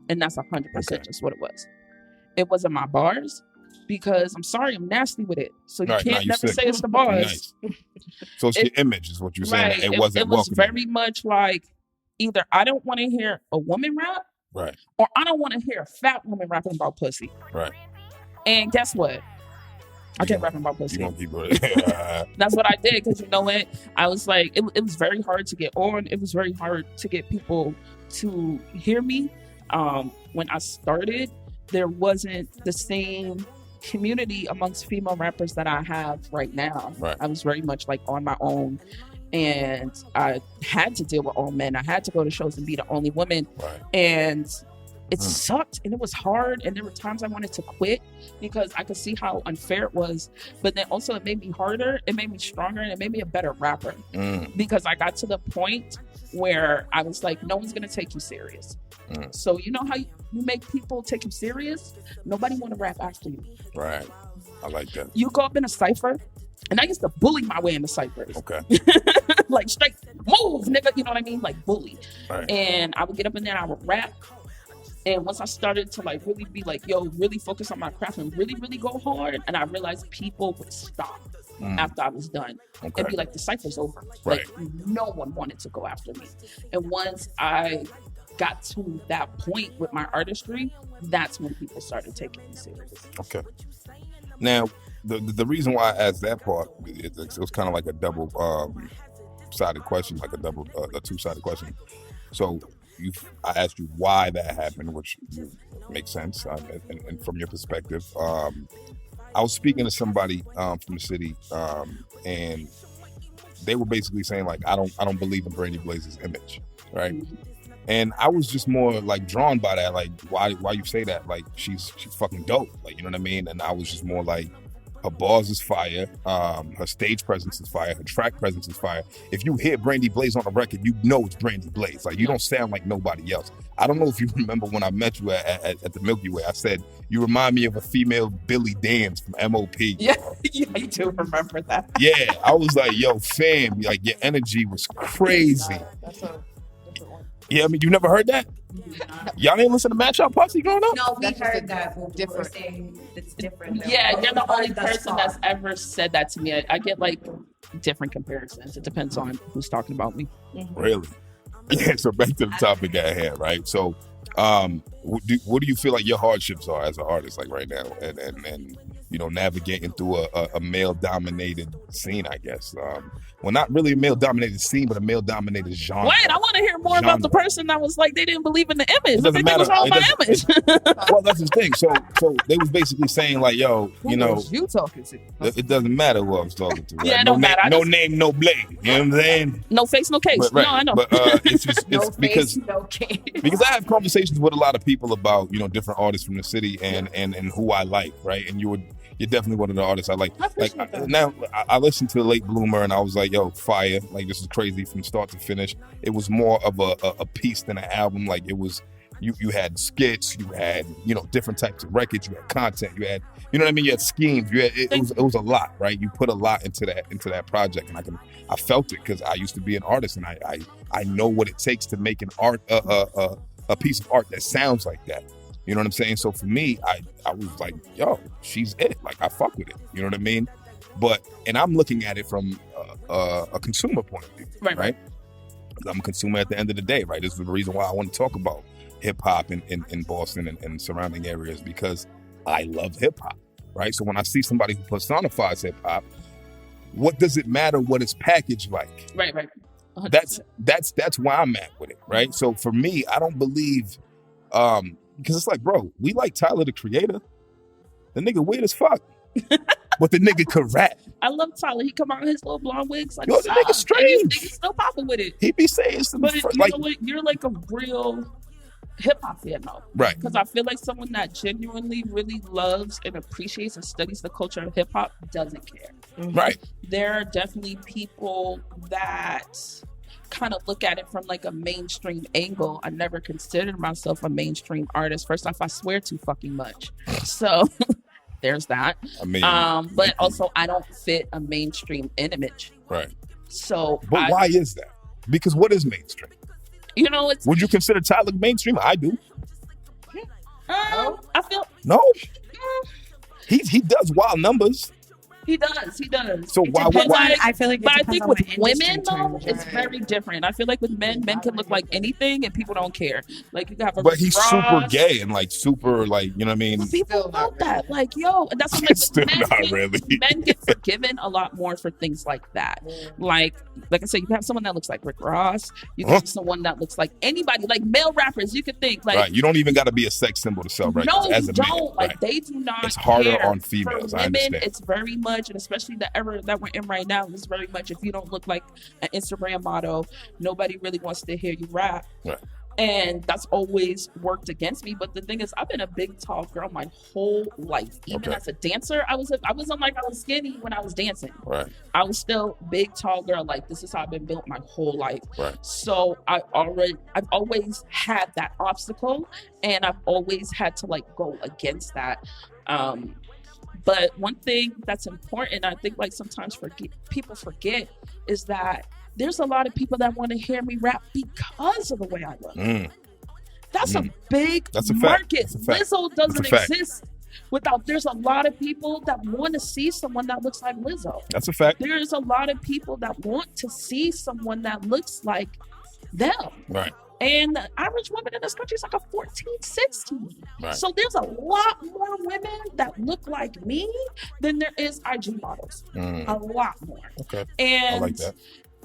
and that's 100% Okay. just what it was. It wasn't my bars, because I'm sorry, I'm nasty with it. So you Right, can't you never sick. say it's the bars. Nice. So it's your image, is what you're saying. Right. It wasn't It was welcoming. very much like, either I don't want to hear a woman rap, Right. or I don't want to hear a fat woman rapping about pussy. Right. And guess what? I kept rapping about pussy. You gonna keep it? That's what I did, because you know what? I was like, it was very hard to get on. It was very hard to get people to hear me. When I started, there wasn't the same community amongst female rappers that I have right now. Right. I was very much like on my own, and I had to deal with all men. I had to go to shows and be the only woman. Right. And it sucked, and it was hard, and there were times I wanted to quit because I could see how unfair it was. But then also it made me harder, it made me stronger, and it made me a better rapper. Because I got to the point where I was like, no one's gonna take you serious. So you know how you make people take you serious? Nobody want to rap after you. Right. I like that. You go up in a cypher, and I used to bully my way into ciphers. Okay. Like straight move, nigga. You know what I mean? Like bully. Right. And I would get up in there and I would rap. And once I started to like really be like, yo, really focus on my craft and really, really go hard, and I realized people would stop after I was done. Okay. And be like, the cypher's over. Right. Like no one wanted to go after me. And once I got to that point with my artistry, that's when people started taking me serious. Okay. Now, the reason why I asked that part, it was kind of like a double sided question, like a two-sided question. So I asked you why that happened, which makes sense, and from your perspective. I was speaking to somebody from the city, and they were basically saying like, I don't believe in Brandie Blaze's image, right? And I was just more like drawn by that, like why you say that? Like she's fucking dope, like, you know what I mean? And I was just more like, her bars is fire, her stage presence is fire, her track presence is fire. If you hear Brandie Blaze on a record, you know it's Brandie Blaze. Like, you don't sound like nobody else. I don't know if you remember when I met you at the Milky Way, I said, you remind me of a female Billy Danze from MOP. Yeah, I do remember that. Yeah, I was like, yo, fam, like your energy was crazy. That's a different one. Yeah, I mean, you never heard that? Y'all didn't listen to Match Out Posse growing up? No, we That's heard just that. But different. We're saying it's different. Yeah, you're the only Thus person far. that's ever said that to me. I get like different comparisons. It depends on who's talking about me. Really? Yeah, so back to the topic at hand, right? So, what do you feel like your hardships are as an artist, like right now, and you know, navigating through a male-dominated scene, I guess. Well, not really a male-dominated scene, but a male-dominated genre. Wait, I want to hear more about the person that was like, they didn't believe in the image. It What doesn't they think was matter. wrong with my image? Well, that's the thing. So they was basically saying like, yo, you know, Who was you talking to? it doesn't matter who I was talking to. Right? Yeah, it no don't matter. No name, no blame. You know what I'm saying? No face, no case. But, right. No, I know. But it's just No it's because face, no case. because I have conversations with a lot of people about, you know, different artists from the city and who I like, right? And you're definitely one of the artists I like. I appreciate that. Now I listened to Late Bloomer and I was like, yo, fire! Like, this is crazy from start to finish. It was more of a piece than an album. Like, it was you had skits, you had, you know, different types of records, you had content, you had, you know what I mean, you had schemes, you had it was a lot, right? You put a lot into that project, and I felt it because I used to be an artist, and I know what it takes to make an art a piece of art that sounds like that. You know what I'm saying? So for me, I was like, yo, she's it. Like, I fuck with it. You know what I mean? And I'm looking at it from a consumer point of view, right? Because I'm a consumer at the end of the day, right? This is the reason why I want to talk about hip hop in Boston and surrounding areas, because I love hip hop, right? So when I see somebody who personifies hip hop, what does it matter what it's packaged like? Right. 100%. That's why I'm at with it, right? So for me, I don't believe, because it's like, bro, we like Tyler the Creator. The nigga weird as fuck. But the nigga could rap. I love Tyler. He come out in his little blonde wigs. Like, Yo, the nigga strange. He's still popping with it. He be saying some But you like, know what? You're like a real hip hop fan, though. right. Because I feel like someone that genuinely really loves and appreciates and studies the culture of hip hop doesn't care. Right. There are definitely people that kind of look at it from like a mainstream angle. I never considered myself a mainstream artist. First off, I swear too fucking much. So there's that. I mean, but also I don't fit a mainstream image. right. So But why is that? Because what is mainstream? You know, it's Would you consider Tyler mainstream? I do. I feel No. He does wild numbers. He does. So why? I feel like, but I think with women though, terms, it's very different. I feel like with men can look like anything and people don't care. Like you can have a But he's Ross, super gay and like super like, you know what I mean? but people Still know not that. Like, yo, and that's what like Still men, not really. men get forgiven a lot more for things like that. Like I said, you can have someone that looks like Rick Ross. You can have someone that looks like anybody, like male rappers. You could think like, Right. You don't even got to be a sex symbol to sell records no, as you a don't. man. Like Right. they do not. It's harder care. on females. For I women, understand. it's very much, and especially the era that we're in right now, is very much. If you don't look like an Instagram model, nobody really wants to hear you rap. Right. And that's always worked against me. But the thing is, I've been a big, tall girl my whole life. Even as a dancer, I wasn't like I was skinny when I was dancing. Right. I was still big, tall girl. Like this is how I've been built my whole life. Right. So I've always had that obstacle, and I've always had to like go against that. But one thing that's important, I think like sometimes people forget, is that there's a lot of people that want to hear me rap because of the way I look. That's a big market. Lizzo doesn't exist without. There's a lot of people that want to see someone that looks like Lizzo. That's a fact. There's a lot of people that want to see someone that looks like them. Right. And the average woman in this country is like a 14, 16. Right. So there's a lot more women that look like me than there is IG models. A lot more. Okay. And I like that.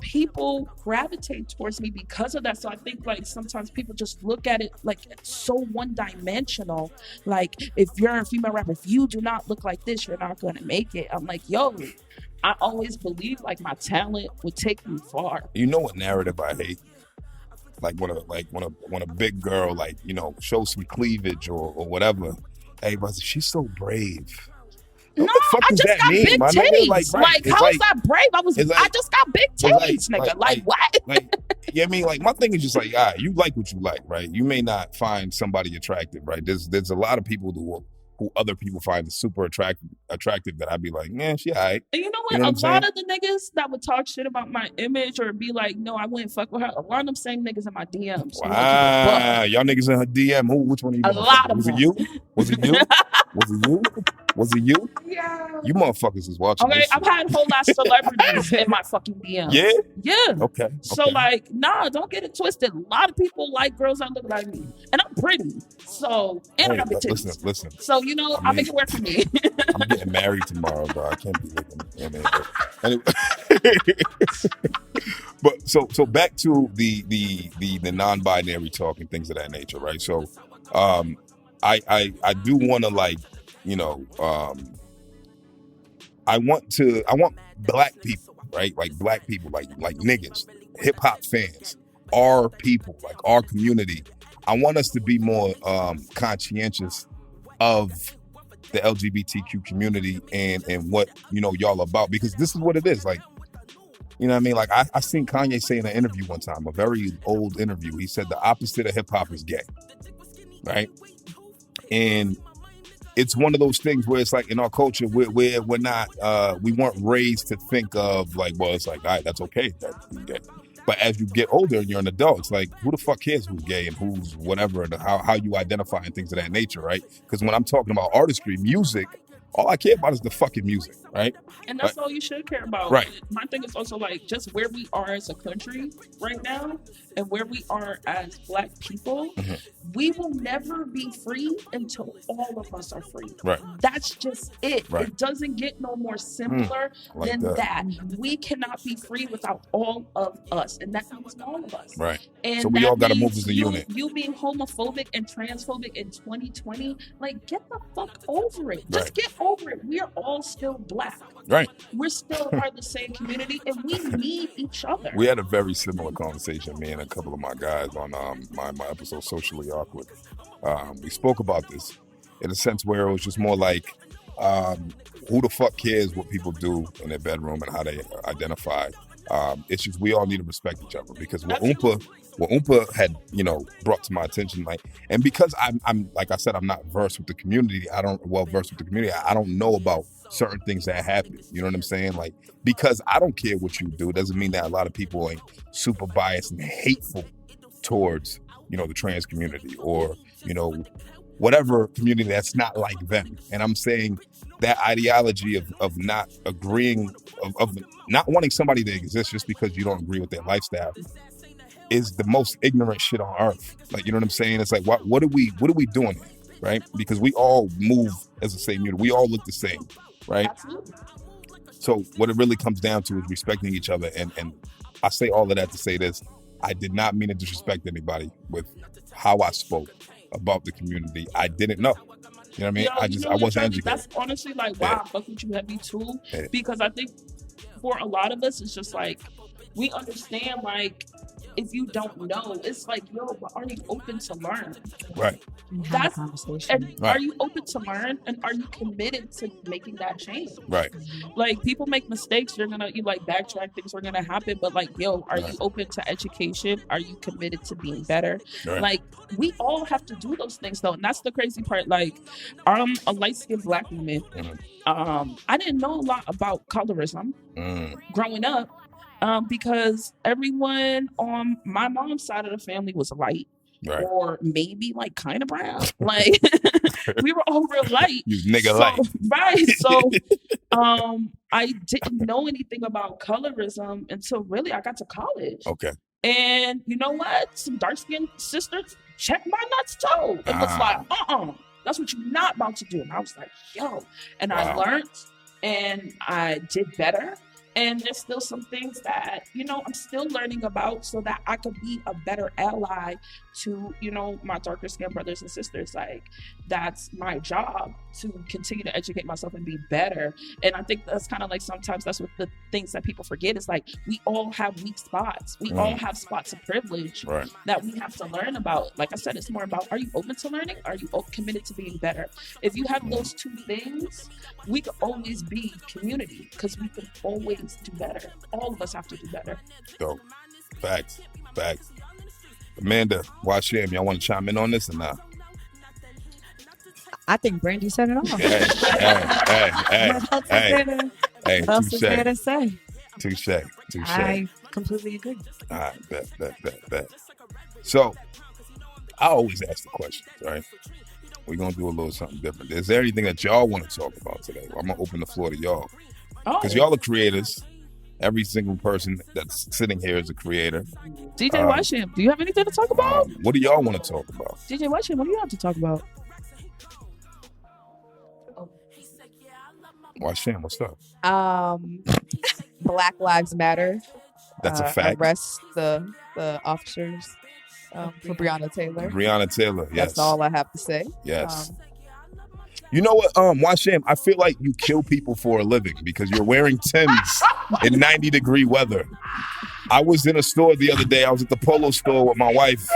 people gravitate towards me because of that. So I think like sometimes people just look at it like so one-dimensional. Like if you're a female rapper, if you do not look like this, you're not going to make it. I'm like, yo, I always believe like my talent would take me far. You know what narrative I hate? Like when a big girl like, you know, shows some cleavage or whatever. Hey, but she's so brave. No, I just got big titties. Like, how is that brave? I just got big titties, nigga. Like what? Like, you know what I mean? Like, my thing is just like, all right, you like what you like, right? You may not find somebody attractive, right? There's a lot of people who other people find super attractive that I'd be like, man, she all right. And you know what? You know what a lot of the niggas that would talk shit about my image or be like, no, I wouldn't fuck with her. A lot of them same niggas in my DMs. Wow, y'all niggas in her DM. Which one of you? A lot of them. them. Was it you? Was it you? Yeah. You motherfuckers is watching. Okay, I've had whole lot of celebrities in my fucking DMs. Yeah? Yeah. Okay. So like, nah, don't get it twisted. A lot of people like girls that look like me. And I'm pretty. So, and I got big titties. Listen. So, you know, I make it work for me. I'm getting married tomorrow, bro. I can't be looking. Anyway. But so back to the non-binary talk and things of that nature, right? So I do want to like, you know, I want black people, right? Like black people, like niggas, hip hop fans, our people, like our community. I want us to be more conscientious of the LGBTQ community and what, you know, y'all about, because this is what it is. Like, you know what I mean? Like I seen Kanye say in an interview one time, a very old interview. He said the opposite of hip hop is gay, right? And it's one of those things where it's like in our culture, we're not, we weren't raised to think of like, well, it's like, all right, that's okay. That's gay. But as you get older and you're an adult, it's like, who the fuck cares who's gay and who's whatever and how you identify and things of that nature, right? Because when I'm talking about artistry, music, all I care about is the fucking music, right? And that's all you should care about. Right. My thing is also like just where we are as a country right now and where we are as black people, we will never be free until all of us are free. Right. That's just it. Right. It doesn't get no more simpler than that. We cannot be free without all of us. And that means all of us. Right. And so we all got to move as a unit. You being homophobic and transphobic in 2020, like get the fuck over it. Just get over it. We are all still black. Right. We're still part of the same community and we need each other. We had a very similar conversation, me and a couple of my guys on my episode Socially Awkward. We spoke about this in a sense where it was just more like, who the fuck cares what people do in their bedroom and how they identify? It's just we all need to respect each other, because what Oompa had, you know, brought to my attention, like, and because I'm like I said, I'm not versed with the community. I don't know about certain things that happen. You know what I'm saying? Like, because I don't care what you do doesn't mean that a lot of people ain't super biased and hateful towards, you know, the trans community or, you know, whatever community that's not like them. And I'm saying that ideology of not agreeing, of not wanting somebody to exist just because you don't agree with their lifestyle is the most ignorant shit on earth. Like, you know what I'm saying? It's like, what are we doing here, right? Because we all move as the same unit. We all look the same, right? Absolutely. So what it really comes down to is respecting each other. And I say all of that to say this. I did not mean to disrespect anybody with how I spoke about the community. I didn't know. You know what I mean? I wasn't educated. That's honestly like, wow, I fuck with you heavy too. Yeah. Because I think for a lot of us, it's just like, we understand, like, if you don't know, it's like, yo, but are you open to learn? Right. That's a conversation. And are you open to learn, and are you committed to making that change? Right. Like, people make mistakes. You backtrack, things are gonna happen. But like, yo, are you open to education? Are you committed to being better? Right. Like, we all have to do those things though, and that's the crazy part. Like, I'm a light-skinned Black woman. I didn't know a lot about colorism growing up. Because everyone on my mom's side of the family was light, or maybe like kind of brown. Like, we were all real light. You nigga light. Right. So I didn't know anything about colorism until really I got to college. Okay. And you know what? Some dark-skinned sisters checked my nuts too. It was like, that's what you're not about to do. And I was like, yo. And I learned and I did better. And there's still some things that, I'm still learning about so that I could be a better ally to, my darker skinned brothers and sisters. Like, that's my job, to continue to educate myself and be better. And I think that's kind of like, sometimes that's what the things that people forget is like, we all have weak spots. We all have spots of privilege that we have to learn about. Like I said, it's more about, are you open to learning? Are you committed to being better? If you have those two things, we can always be community, because we can always do better. All of us have to do better. Dope. Facts. Amanda, WhySham, y'all want to chime in on this or not? I think Brandie said it all. Hey, what else is there to say? Touche. I completely agree. All right, bet. So, I always ask the questions, right? We're going to do a little something different. Is there anything that y'all want to talk about today? I'm going to open the floor to y'all. Because y'all are creators. Every single person that's sitting here is a creator. DJ WhySham, do you have anything to talk about? What do y'all want to talk about? DJ WhySham, what do you have to talk about? WhySham, what's up? Black Lives Matter. That's a fact. Arrest the officers for Breonna Taylor. Breonna Taylor, yes. That's all I have to say. Yes. You know what, WhySham, I feel like you kill people for a living because you're wearing Timbs in 90-degree weather. I was in a store the other day. I was at the Polo store with my wife,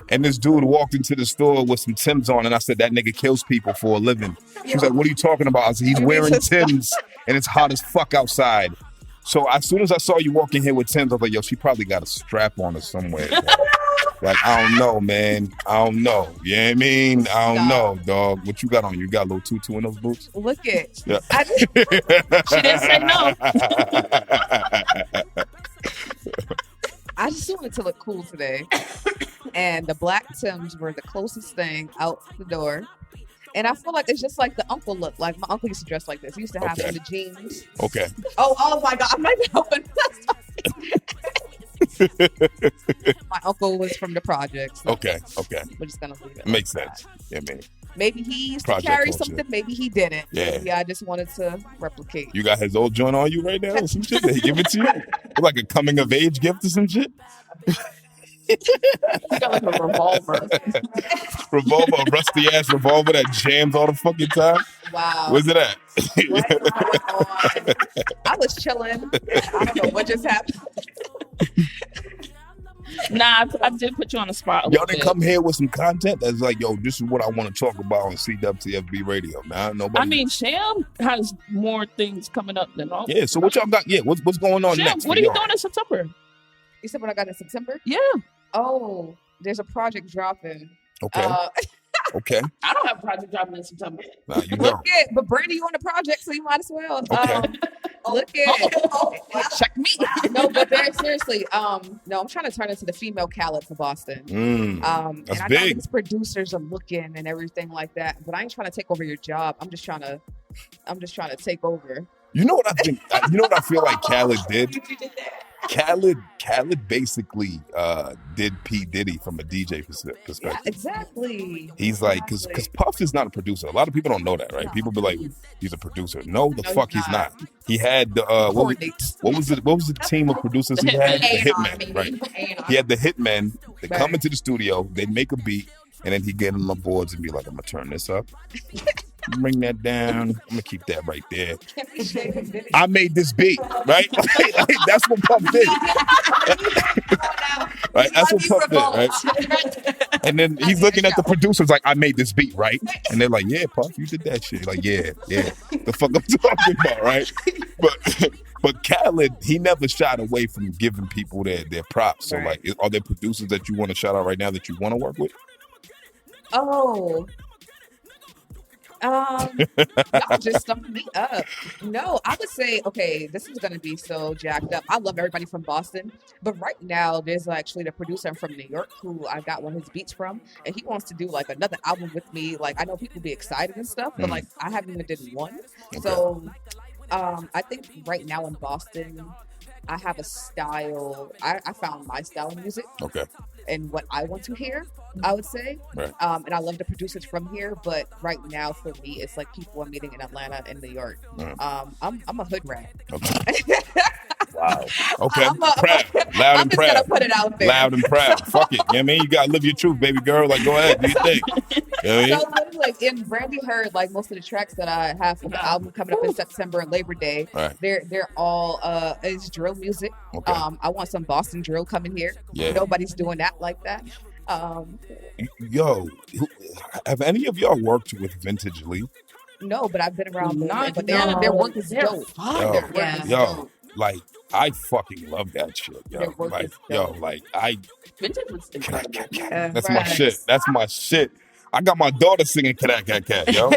and this dude walked into the store with some Timbs on, and I said, that nigga kills people for a living. She was like, what are you talking about? I said, he's wearing Timbs, and it's hot as fuck outside. So as soon as I saw you walking here with Timbs, I was like, yo, she probably got a strap on her somewhere. Like, I don't know, man. I don't know. You know what I mean? I don't know, dog. What you got on? You got a little tutu in those boots? Look it. Yeah. She didn't say no. I just wanted to look cool today. And the black Timbs were the closest thing out the door. And I feel like it's just like the uncle look. Like, my uncle used to dress like this. He used to have on the jeans. Okay. Oh my God. I might be helping. My uncle was from the projects. Okay. We're just gonna leave it. Makes sense. Yeah, man. Maybe he used to carry something. Maybe he didn't. Yeah. Maybe I just wanted to replicate. You got his old joint on you right now or some shit? They give it to you? Like a coming of age gift or some shit? You got like a revolver. A rusty ass revolver that jams all the fucking time. Wow. Where's it at? What's going on? I was chilling. I don't know what just happened. Nah, I did put you on the spot. Y'all didn't come here with some content that's like, yo, this is what I want to talk about on CWTFB radio. Nah, nobody. I mean, Sham has more things coming up than all. Yeah, so what y'all got? Yeah, what's going on Sham, next? what are you doing in September? You said what I got in September? Yeah. Oh, there's a project dropping. Okay. Okay. I don't have a project dropping in September. Nah, you Look it, but Brandie, you on the project, so you might as well. Okay. Look it. Check Me. No, but very seriously, no, I'm trying to turn into the female Khaled for Boston. That's and I know big. these producers are looking and everything like that, but I ain't trying to take over your job. I'm just trying to take over. You know what I think? You know what I feel like Khaled did? Khaled basically did P. Diddy from a DJ perspective. Yeah, exactly. He's like, because Puff is not a producer. A lot of people don't know that, right? No. People be like, he's a producer. No, No, fuck, he's not. He had the Coordinates. what was the team of producers he had? The Hitmen, right? He had the Hitmen. They come into the studio, they make a beat, and then he get them on boards and be like, I'm gonna turn this up. Bring that down. I'm gonna keep that right there. I made this beat, right? Like, that's what Puff did. Right? That's what Puff did, right? And then he's looking at the producers like, I made this beat, right? And they're like, yeah, Puff, you did that shit. Like, yeah. The fuck I'm talking about, right? But Khaled, he never shied away from giving people their props. So, like, are there producers that you want to shout out right now that you want to work with? Oh. Y'all just stumped me up. No, I would say, okay, this is gonna be so jacked up. I love everybody from Boston, but right now there's actually the producer from New York who I got one of his beats from, and he wants to do like another album with me. Like, I know people be excited and stuff, but like I haven't even did one. Okay. So I think right now in Boston, I have a style. I found my style of music. Okay. And what I want to hear, I would say. Right. And I love the producers from here, but right now for me, it's like people I'm meeting in Atlanta and New York. I'm a hood rat. Okay. Wow. Okay. Proud. Loud and proud. I'm just gonna put it out there. Loud and proud. Fuck it. You know what I mean? You gotta live your truth, baby girl. Like, go ahead, do your thing. You know what I mean? So literally, like, in Brandie heard like most of the tracks that I have for the album coming up in September and Labor Day. Right. They're all it's drill music. Okay. I want some Boston drill coming here. Yeah. Nobody's doing that like that. Yo, have any of y'all worked with Vintage Lee? No, but I've been around. But their work is dope. Yo, like, I fucking love that shit, yo. Like, yo, like, Vintage was incredible. That's my shit. That's my shit. I got my daughter singing cat, yo.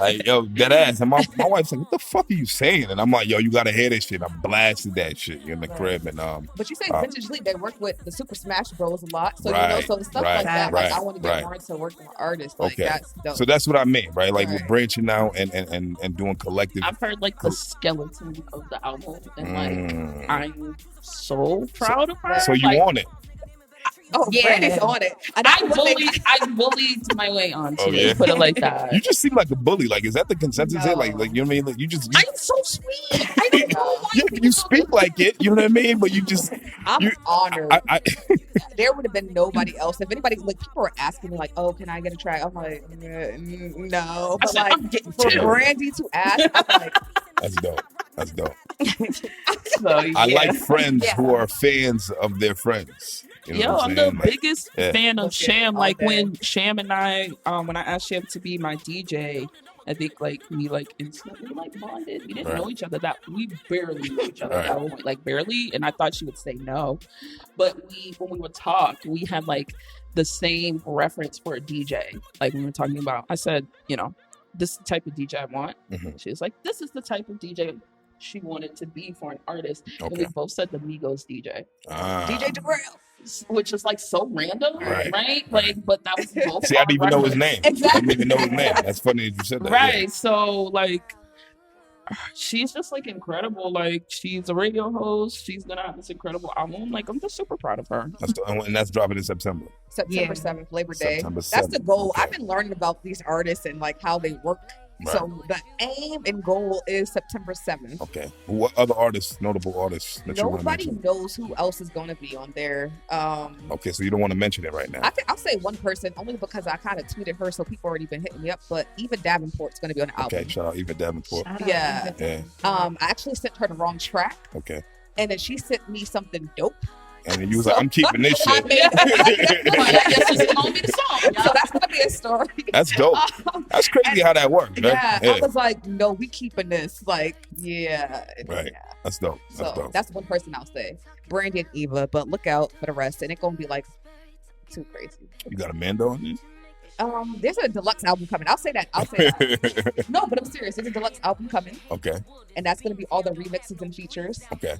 Like, yo, that ass. And my wife's like, what the fuck are you saying? And I'm like, yo, you gotta hear this shit. I blasted that shit in the crib. And but you say Vintage Lee, they work with the Super Smash Bros. A lot. So, you know, so stuff like that. Like, I want to get more into working with artists. Like, that's dope. So that's what I mean, right? Like, we're branching out and doing collective. I've heard, like, the skeleton of the album. And, like, I'm so proud of her. So you want it? Oh, yeah, Brandie's on it. And I bullied my way onto it. Put it like that. You just seem like a bully. Like, is that the consensus here? Like, you know what I mean? Like, I'm so sweet. I don't know why. You speak like it. You know what I mean? But I'm honored. There would have been nobody else. If anybody, like, people were asking me, like, oh, can I get a track? I'm like, no. But like, for Brandie to ask, I'm like, that's dope. That's dope. So, yeah. I like friends who are fans of their friends. You know I'm the biggest fan of Sham. Like, when Sham and I, when I asked Sham to be my DJ, I think like we like instantly like bonded. We didn't know each other we barely knew each other at that point, like barely. And I thought she would say no, but when we would talk, we had like the same reference for a DJ. Like, we were talking about, I said, you know, this is the type of DJ I want. Mm-hmm. She was like, this is the type of DJ she wanted to be for an artist. Okay. And we both said the Migos DJ. DJ Darrell. Which is like so random, right? Like, but that was both. See, I didn't even know his name. Exactly. I didn't even know his name. That's funny that you said that. Right. Yeah. So, like, she's just like incredible. Like, she's a radio host. She's gonna have this incredible album. Like, I'm just super proud of her. And that's dropping in September. September 7th, Labor Day. September 7th. That's the goal. Okay. I've been learning about these artists and like how they work. Right. So the aim and goal is September 7th. Okay. What other artists, notable artists that nobody knows who else is going to be on there. Okay, so you don't want to mention it right now. I'll say one person only because I kind of tweeted her, so people already been hitting me up. But Eva Davenport's going to be on the album. Okay, shout out Eva Davenport. Yeah. I actually sent her the wrong track. Okay. And then she sent me something dope. And then you was like, I'm keeping this shit. So that's going to be a story. That's dope. That's crazy how that works. Right? Yeah, I was like, no, we keeping this. Like, yeah. Right. Yeah. That's dope. That's dope. That's one person I'll say. Brandie and Eva, but look out for the rest. And it's going to be like too crazy. You got Amanda on this? There's a deluxe album coming. I'll say that. No, but I'm serious. There's a deluxe album coming. Okay. And that's going to be all the remixes and features. Okay.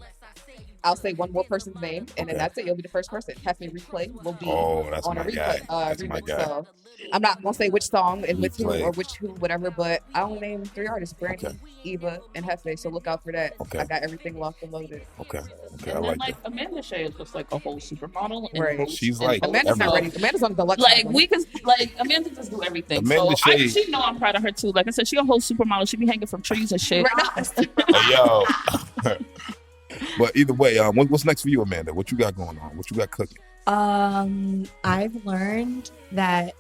I'll say one more person's name, and then that's it. You'll be the first person. Hefe Replay will be on a replay, remix. So I'm not going to say which song and with who or who, whatever, but I only name 3 artists, Brandie, Eva, and Hefe. So look out for that. Okay. I got everything locked and loaded. Okay. And I then, like that. Amanda Shea is just like a whole supermodel. And Right. host She's and like Amanda's not ready. Amanda's on the deluxe Like album. we could, like Amanda just do everything. Amanda so Shea- she know I'm proud of her too. Like I said, she a whole supermodel. She be hanging from trees and shit. Hey, yo. But either way, what's next for you, Amanda? What you got going on? What you got cooking? I've learned that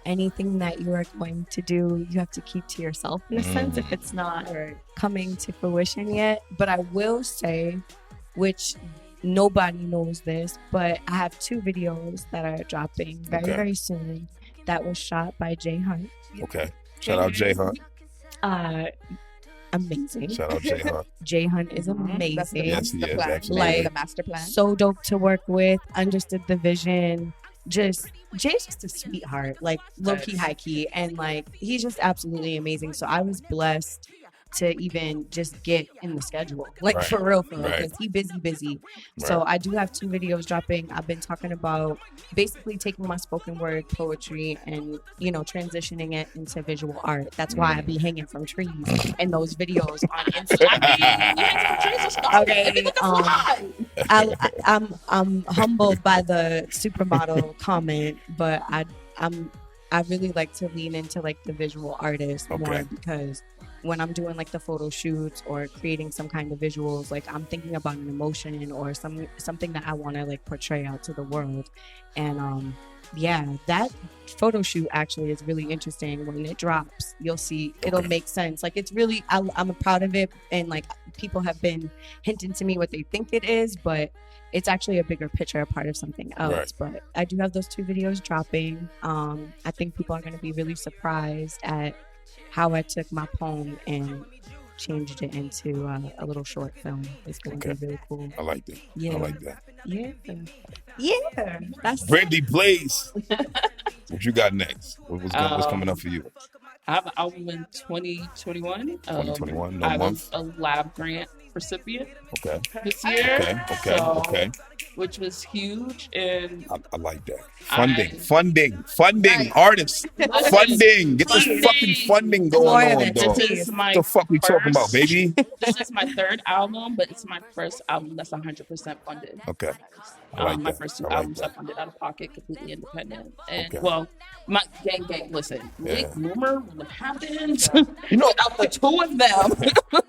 anything that you are going to do, you have to keep to yourself in a sense if it's not coming to fruition yet. But I will say, which nobody knows this, but I have 2 videos that are dropping very soon that was shot by Jay Hunt. Okay. Shout out Jay Hunt. Amazing. Shout out Jay Hunt. Jay Hunt is amazing. Yes, he is. Plan. Actually. Like, the master plan. So dope to work with, understood the vision. Jay's just a sweetheart, like low key, high key, and like he's just absolutely amazing. So I was blessed to even just get in the schedule, like for real, because he busy. So I do have 2 videos dropping. I've been talking about basically taking my spoken word poetry and transitioning it into visual art. That's why I be hanging from trees in those videos on Instagram. Okay, I'm humbled by the supermodel comment, but I really like to lean into like the visual artist more, because when I'm doing like the photo shoots or creating some kind of visuals, like I'm thinking about an emotion or something that I want to like portray out to the world. And that photo shoot actually is really interesting. When it drops, you'll see it'll make sense. Like it's really, I'm proud of it, and like people have been hinting to me what they think it is, but it's actually a bigger picture, a part of something else. But I do have those 2 videos dropping. I think people are going to be really surprised at how I took my poem and changed it into a little short film. It's going to be really cool. I like that. Yeah. I like that. Yeah. That's Brandie Blaze. What you got next? What's coming up for you? I have an album in 2021. 2021, no I month. was a lab grant recipient this Okay. year. Okay. Which was huge. And I like that. Funding, artists. Funding. Get this fucking funding going on, dog. What the fuck we talking about, baby? This is my 3rd album, but it's my first album that's 100% funded. Okay. I like my that. first 2 I like albums that. I funded out of pocket, completely independent. And Okay. well, my gang, listen, late bloomer, what happened? You know, out the 2 of them.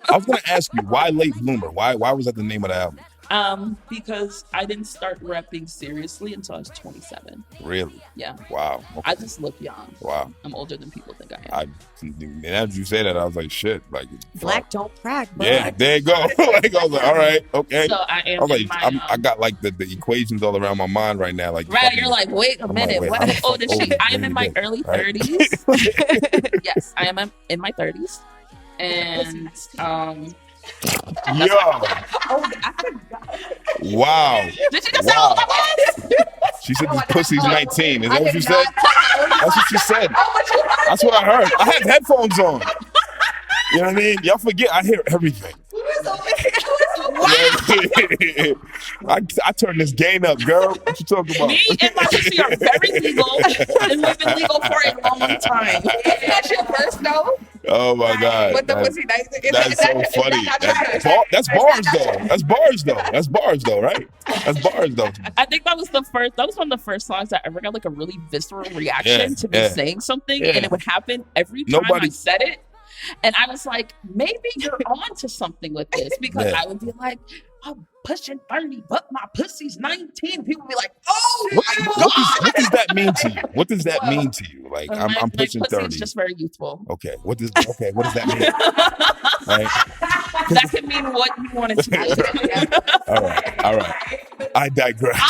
I was gonna ask you, why Late Bloomer? Why was that the name of the album? Because I didn't start rapping seriously until I was 27. Really? Yeah. Wow. Okay. I just look young. Wow. I'm older than people think I am. And as you say that, I was like, shit. Like, Black don't brag, bro. Yeah, there you go. Like, I was like, all right, okay. So I am. I was like, I got like the equations all around my mind right now. Like, right, you're like, wait a minute. wait, What? how the Oh, fuck this old shit. is I am in my Brandie early Blaze, 30s. Yes, I am in my 30s. And Yo. Wow. Did you just say all I was? She said this pussy's 19. Is that what you said? That's what she said. That's what I heard. I have headphones on. You know what I mean? Y'all forget I hear everything. I turn this gain up, girl. What you talking about? Me and my pussy are very legal, and we've been legal for a long time. That's your first though? Oh my God. With the pussy, That's so funny. That's bars though, right? That's bars though. I think that was one of the first songs that ever got like a really visceral reaction to me saying something, and it would happen every time I said it. And I was like, maybe you're on to something with this, because I would be like, I'm pushing 30, but my pussy's 19. People would be like, oh my God. What does that mean to you? What does that mean to you? Like, I'm pushing 30. It's just very youthful. Okay. What does that mean? Right? That can mean what you want it to mean. All right. I digress.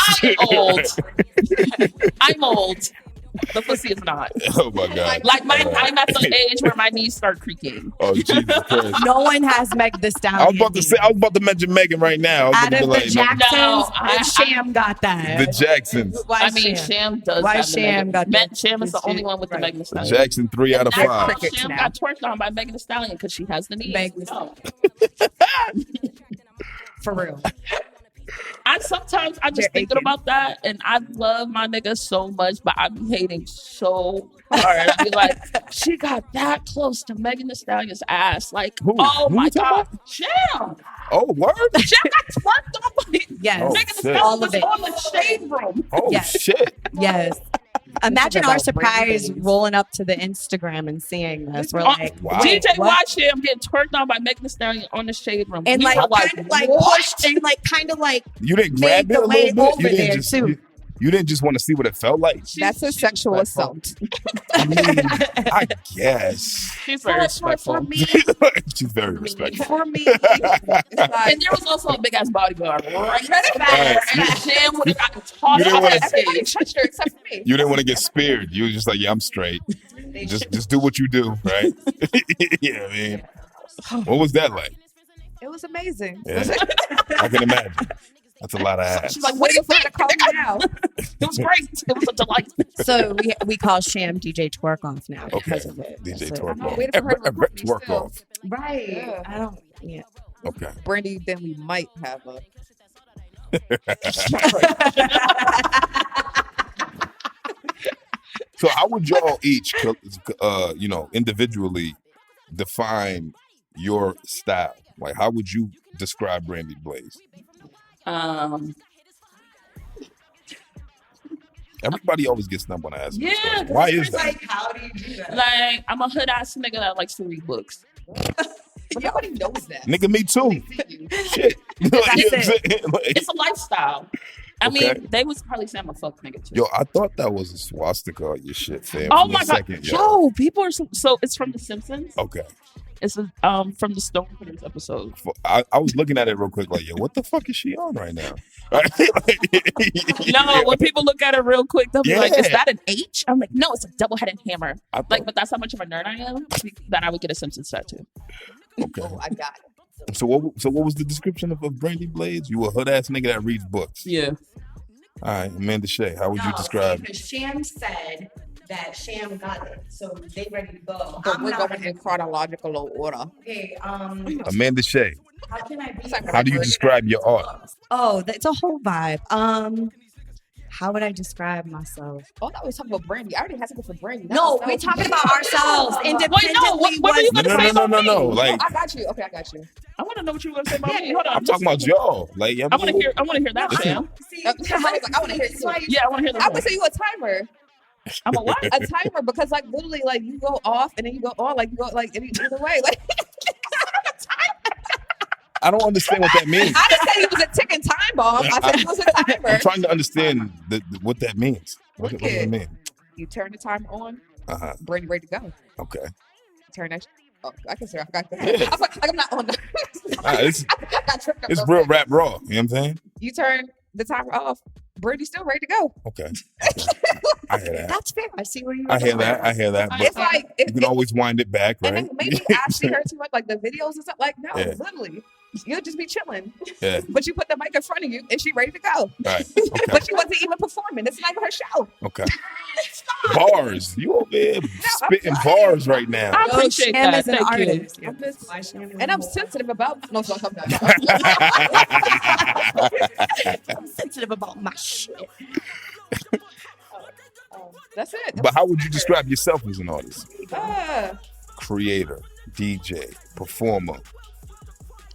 I'm old. The pussy is not. Oh my God. Like I'm at the age where my knees start creaking. Oh Jesus Christ. No one has Meg the Stallion. I was about to mention Megan right now. Out of the Jacksons, No, Sham got that. The Jacksons. I mean, Sham does. WhySham got that. Sham is the only one with the Megan Thee The Stallion. Jackson 3 out of 5. Sham got twerked on by Megan Thee Stallion because she has the knees. For real. Sometimes I just thinking about that, and I love my nigga so much, but I be hating so hard. Be like, she got that close to Megan Thee Stallion's ass. Like, Who my you talking God, about? Sham. Oh, word? Sham got twerked on by Yes. Oh, Megan Thee shit. Stallion All was of it. on the shade room. Oh Yes. shit. Yes. Imagine about our surprise Brandie Blaze. rolling up to the Instagram and seeing this. We're Oh, like, Wow. wait, DJ what? WhySham getting twerked on by Megan Thee Stallion on the shade room. And We like, were kind of like what? pushed and like kind of like You didn't made grab it the a way little bit? over You didn't there, just too. you didn't just want to see what it felt like? That's a sexual assault. I mean, I guess. She's very respectful. for me. She's very respectful. For me. It's like, And there was also a big ass bodyguard right Right. there. And Sham would have gotten tossed didn't off wanna- that everybody stage. touched her except for me. You didn't want to get speared. You were just like, yeah, I'm straight. Just do what you do, right? Yeah, I mean. What was that like? It was amazing. Yeah. I can imagine. That's a lot of ass. She's like, what do you think? Call me now. It was great. It was a delight. So we call Sham DJ Twerk Off now Okay. because of it. DJ So- Twerk I'm Off. waiting for her to record me Twerk still. Off. Right. Yeah. I don't. Yeah. Okay. Brandie, then we might have a. So how would y'all each, individually define your style? Like, how would you describe Brandie Blaze? Everybody always gets stumped when I ask them this Yeah, question. Why is that? Like, how do you do that? Like, I'm a hood ass nigga that likes to read books. But nobody knows that. Nigga, me too. Shit. You know what I'm saying? Like, It's a lifestyle. I Okay. mean, they was probably saying I'm a fuck nigga too. yo, I thought that was a swastika on your shit, fam. Oh for a my god, second, yo, people are so it's from The Simpsons. Okay. It's from the Stonecutters episode. I was looking at it real quick, like, yo, what the fuck is she on right now? No, when people look at it real quick, they'll be like, "Is Yeah. that an H?" I'm like, "No, it's a double-headed hammer." I thought- Like, but that's how much of a nerd I am that I would get a Simpsons tattoo. Okay. Oh, I got it. So what was the description of Brandie Blaze? You a hood ass nigga that reads books. Yeah. All right, Amanda Shea, how would you describe? Because Sham said that Sham got it, so they ready to go. But I'm we're not going in chronological order. Okay. Amanda Shea, How can I be? how do you describe your art? Oh, that's a whole vibe. How would I describe myself? Oh, that was talking about Brandie. I already had something for Brandie. No, we're talking about ourselves independently. Wait, no, what were you No, gonna say about me? Like, I got you. Okay, I got you. I want to know what you were gonna say about me. Hold on. I'm talking about y'all. Like, I want to hear. I want to hear that, Sam. See, Because I was like, I want to hear it too. Yeah, I want to hear that. I would say you a timer. I'm a what? A timer because like literally like you go off and then you go on like you go like either way. Like I don't understand what that means. I didn't say he was a ticking time bomb. I said he was a timer. I'm trying to understand what that means. What does it mean? You turn the timer on, Uh-huh. Brandie ready to go. Okay. Turn that. Oh, I can say I got that. I was like I'm not on the. It's I got tripped up it's real real quick. rap raw. You know what I'm saying? You turn the timer off. Brandie's still ready to go. Okay. I hear that. that's fair. I see where you're I hear going. that. I hear that. But It's like you can always wind it back, and right? then maybe asking her too much, like the videos and stuff. Like, no, Yeah. literally, you'll just be chilling. Yeah. But you put the mic in front of you, and she ready to go. Right. Okay. But she wasn't even performing. It's not even her show. Okay. Bars. You over there spitting bars right now. I appreciate Sham that. is an Thank you. artist. I'm just, Why Sham is and I'm an sensitive about. No, I'm not. artist. I'm sensitive about my shit. That's it. But how would you describe yourself as an artist? Creator, DJ, performer,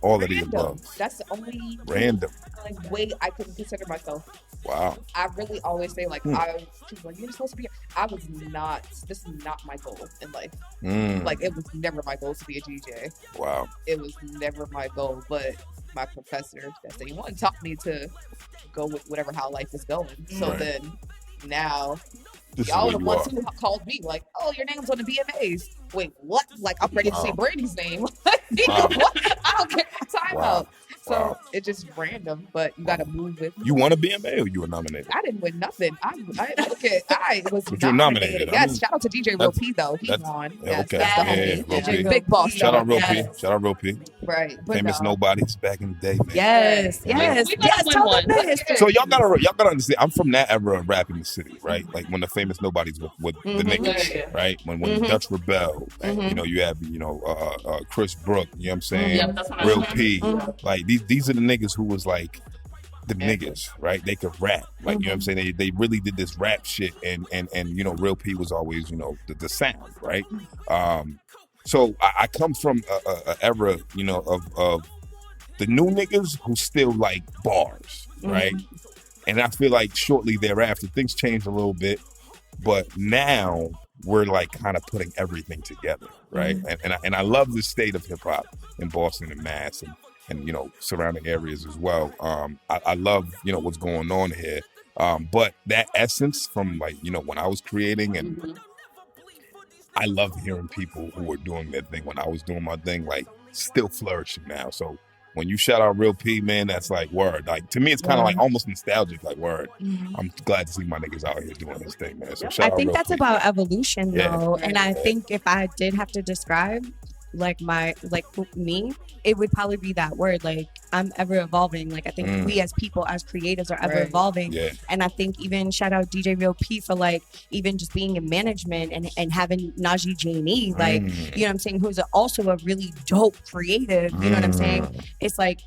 all of the Random. above. That's the only Random. like way I can consider myself. Wow. I really always say like people like you're supposed to be. I was not. This is not my goal in life. Mm. Like it was never my goal to be a DJ. Wow. It was never my goal, but my professor that day one taught me to go with whatever how life is going. So Right. then now This y'all is the what you ones are. who called me like, oh, your name's on the BMAs. Wait, what? Like I'm ready to say Wow. Brady's name. Wow. What? I don't care. Time Wow. out. So it's just random, but you got to move with me. You won a BMA or you were nominated? I didn't win nothing. I was But you were nominated. Yes, I mean, shout out to DJ Real P though. He won. Yes, okay. that's the Yeah, homie. Real P. Big boss. Shout out Real Yes. P. Shout out Real P. Right. But Famous no. nobodies back in the day, man. Yes, We yes, gotta yes. win Tell one. them this. So y'all gotta understand. I'm from that era of rap in the city, right? Like when the famous nobodies with the niggas, Yeah. right? When the Dutch Rebel, and, you know, you have Chris Brook, you know what I'm saying? Yeah, that's what I Real was P, like these are the niggas who was like the niggas, right? They could rap, like you know what I'm saying. They really did this rap shit, and you know, Real P was always the sound, right? So I come from a era, you know, of the new niggas who still like bars, right? And I feel like shortly thereafter, things changed a little bit, but now we're like kind of putting everything together, right? And I love the state of hip hop in Boston and Mass and you know, surrounding areas as well. I love, you know, what's going on here. But that essence from, like, you know, when I was creating, and I love hearing people who were doing their thing when I was doing my thing, like, still flourishing now. So when you shout out Real P, man, that's like word. Like, to me, it's kind of like almost nostalgic, like word. I'm glad to see my niggas out here doing his thing, man. So shout I out think Real that's P. about evolution, Yeah. though. And I think if I did have to describe me, it would probably be that word. Like, I'm ever evolving. Like, I think we as people, as creators, are ever evolving. Yeah. And I think even shout out DJ Real P for, like, even just being in management and having Najee Janie, like, you know what I'm saying, who's also a really dope creative. You know what I'm saying? It's like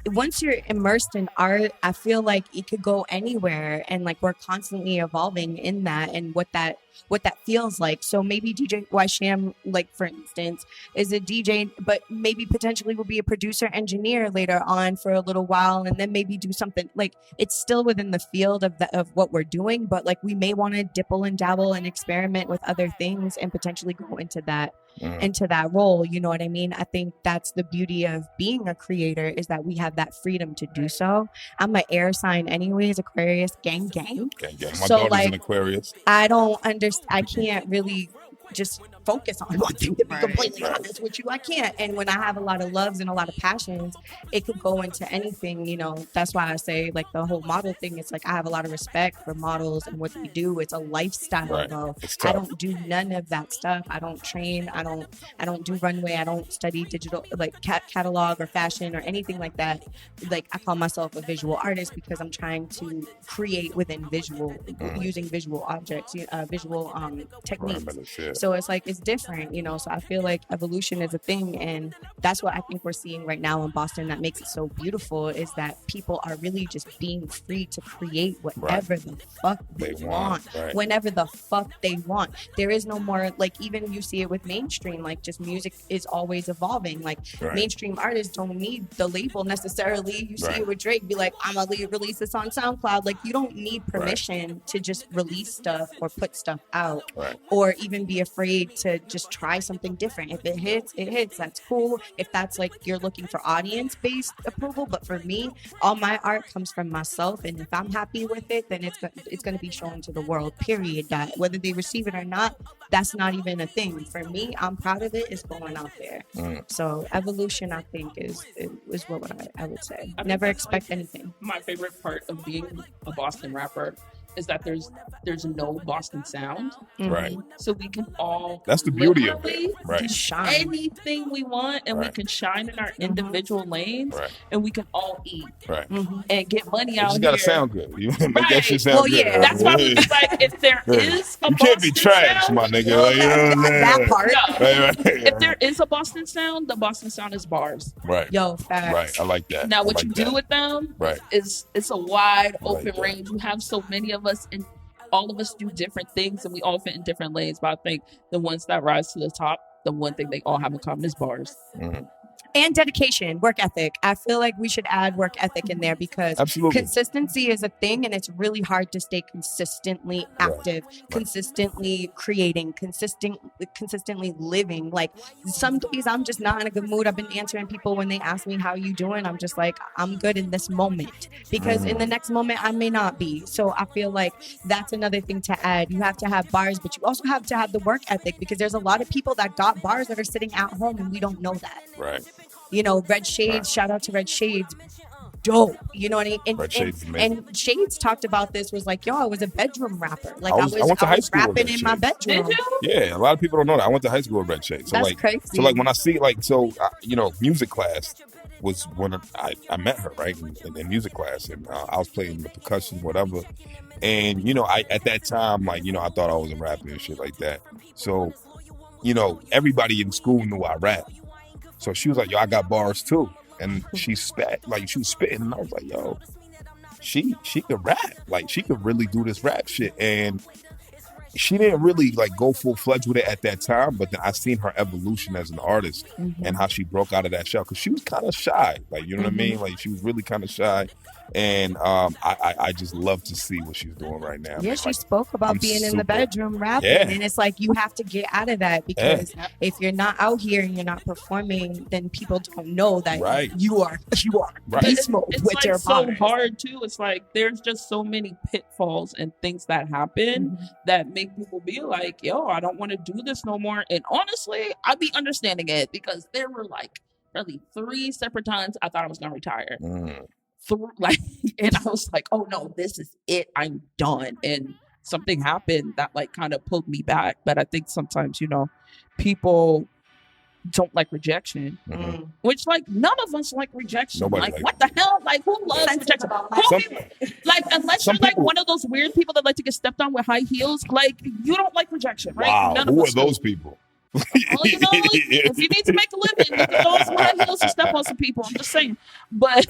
once you're immersed in art, I feel like it could go anywhere, and like we're constantly evolving in that and what that feels like. So maybe DJ WhySham, like for instance, is a DJ, but maybe potentially will be a producer engineer later on for a little while, and then maybe do something like it's still within the field of what we're doing, but like we may want to dibble and dabble and experiment with other things and potentially go into that role. You know what I mean? I think that's the beauty of being a creator, is that we have that freedom to do so. I'm an air sign anyways, Aquarius, gang. Gang. My So, daughter's like, an Aquarius. I don't understand. I can't really just focus on one thing, to be completely honest with you. I can't. And when I have a lot of loves and a lot of passions, it could go into anything, you know. That's why I say, like, the whole model thing, it's like I have a lot of respect for models and what they do. It's a lifestyle, though. I don't do none of that stuff. I don't train. I don't do runway. I don't study digital, like catalog or fashion or anything like that. Like, I call myself a visual artist because I'm trying to create within visual, using visual objects, visual techniques. So it's like, it's different, you know. So I feel like evolution is a thing, and that's what I think we're seeing right now in Boston that makes it so beautiful, is that people are really just being free to create whatever the fuck they want, whenever the fuck they want. There is no more, like, even you see it with mainstream, like, just music is always evolving. Like, mainstream artists don't need the label necessarily. You see it with Drake, be like, I'm gonna release this on SoundCloud. Like, you don't need permission to just release stuff or put stuff out, or even be afraid to just try something different. If it hits, it hits. That's cool. If that's like you're looking for audience-based approval, but for me, all my art comes from myself, and if I'm happy with it, then it's going to be shown to the world. Period. That whether they receive it or not, that's not even a thing. For me, I'm proud of it. It's going out there. So evolution, I think, is what I would say. Never expect anything. My favorite part of being a Boston rapper is that there's no Boston sound. Right. So we can all That's the beauty of it. Right. do anything we want, and we can shine in our individual lanes, and we can all eat and get money out It just here. gotta sound good. You make that shit sound good. Yeah. That's why we was like, if there is a you Boston can't be trash, sound, my nigga. Like, you know what I'm saying? That part. If there is a Boston sound, the Boston sound is bars. Right. Yo, facts. Right. I like that. Now, what I you like do that. with them Right. is it's a wide I like open that. range. You have so many of us, and all of us do different things, and we all fit in different lanes. But I think the ones that rise to the top, the one thing they all have in common is bars. And dedication, work ethic. I feel like we should add work ethic in there, because Absolutely. consistency is a thing, and it's really hard to stay consistently active, consistently creating, consistently living. Like, some days I'm just not in a good mood. I've been answering people when they ask me how you doing. I'm just like, I'm good in this moment, because in the next moment I may not be. So I feel like that's another thing to add. You have to have bars, but you also have to have the work ethic, because there's a lot of people that got bars that are sitting at home, and we don't know that. Right. You know, Red Shades, shout out to Red Shades. Dope, you know what I mean? Red Shades is amazing. And Shades talked about this, was like, yo, I was a bedroom rapper. Like I went to high school with rapping Red in my Shades. bedroom. Did you? Yeah, a lot of people don't know that. I went to high school with Red Shades. So That's like, crazy. So like when I see music class was when I met her, right? In music class, and I was playing the percussion, whatever. And I at that time, like, I thought I was a rapper and shit like that. So, everybody in school knew I rap. So she was like, yo, I got bars too. And she was spitting, and I was like, yo, she could rap. Like, she could really do this rap shit. And she didn't really like go full-fledged with it at that time, but then I seen her evolution as an artist and how she broke out of that shell, because she was kind of shy. Like, you know what I mean? Like, she was really kind of shy. And I just love to see what she's doing right now. Yeah, man. she Like, spoke about I'm being in super- the bedroom rapping, Yeah. and it's like you have to get out of that, because if you're not out here and you're not performing, then people don't know that Right. you are Right. beast mode It's with like your so bars. hard too. It's like there's just so many pitfalls and things that happen that make people be like, yo, I don't want to do this no more. And honestly, I'd be understanding it, because there were like really 3 separate times I thought I was gonna retire. And I was like, oh no, this is it, I'm done. And something happened that like kind of pulled me back. But I think sometimes, people don't like rejection, which like none of us like rejection. Nobody like likes what the hell? Like who loves rejection? Like unless you're like one of those weird people that like to get stepped on with high heels, like you don't like rejection, right? Wow, None of who us are do. those people? Well, if you need to make a living, you can throw some high heels and step on some people. I'm just saying. But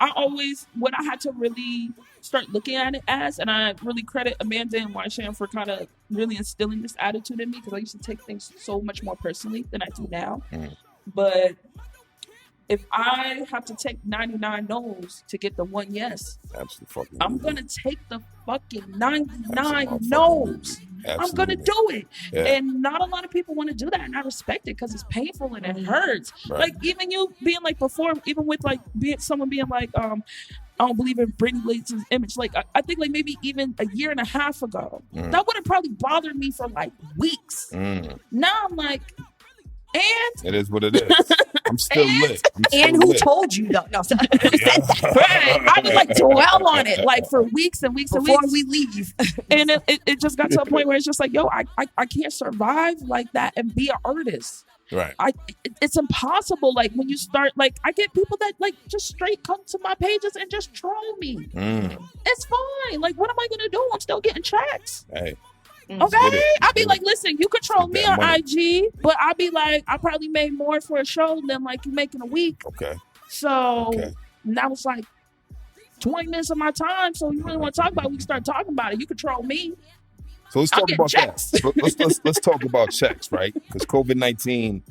I always, what I had to really start looking at it as, and I really credit Amanda and WhySham for kind of really instilling this attitude in me, because I used to take things so much more personally than I do now. But if I have to take 99 no's to get the one yes, Absolutely. I'm going to take the fucking 99 no's. I'm going to do it. Yeah. And not a lot of people want to do that. And I respect it, because it's painful and it hurts. Right. Like even you being like perform, even with like someone being like, I don't believe in Brandie Blaze's image. Like I think like maybe even a year and a half ago, that would have probably bothered me for like weeks. Now I'm like, and it is what it is. I'm still lit. And who told you though? No, sorry. right, I would like dwell on it like for weeks and weeks Before and weeks. we leave. And it just got to a point where it's just like, yo, I can't survive like that and be an artist. Right. It's impossible. Like when you start, like I get people that like just straight come to my pages and just troll me. It's fine. Like what am I gonna do? I'm still getting checks. Hey. Okay, I'll be like, listen, you control me on money. IG, but I'll be like, I probably made more for a show than like you make in a week. Okay. So now it's like 20 minutes of my time. So you really want to talk about it, we can start talking about it. You control me. So let's talk about that. Let's talk about checks, right? Because COVID-19,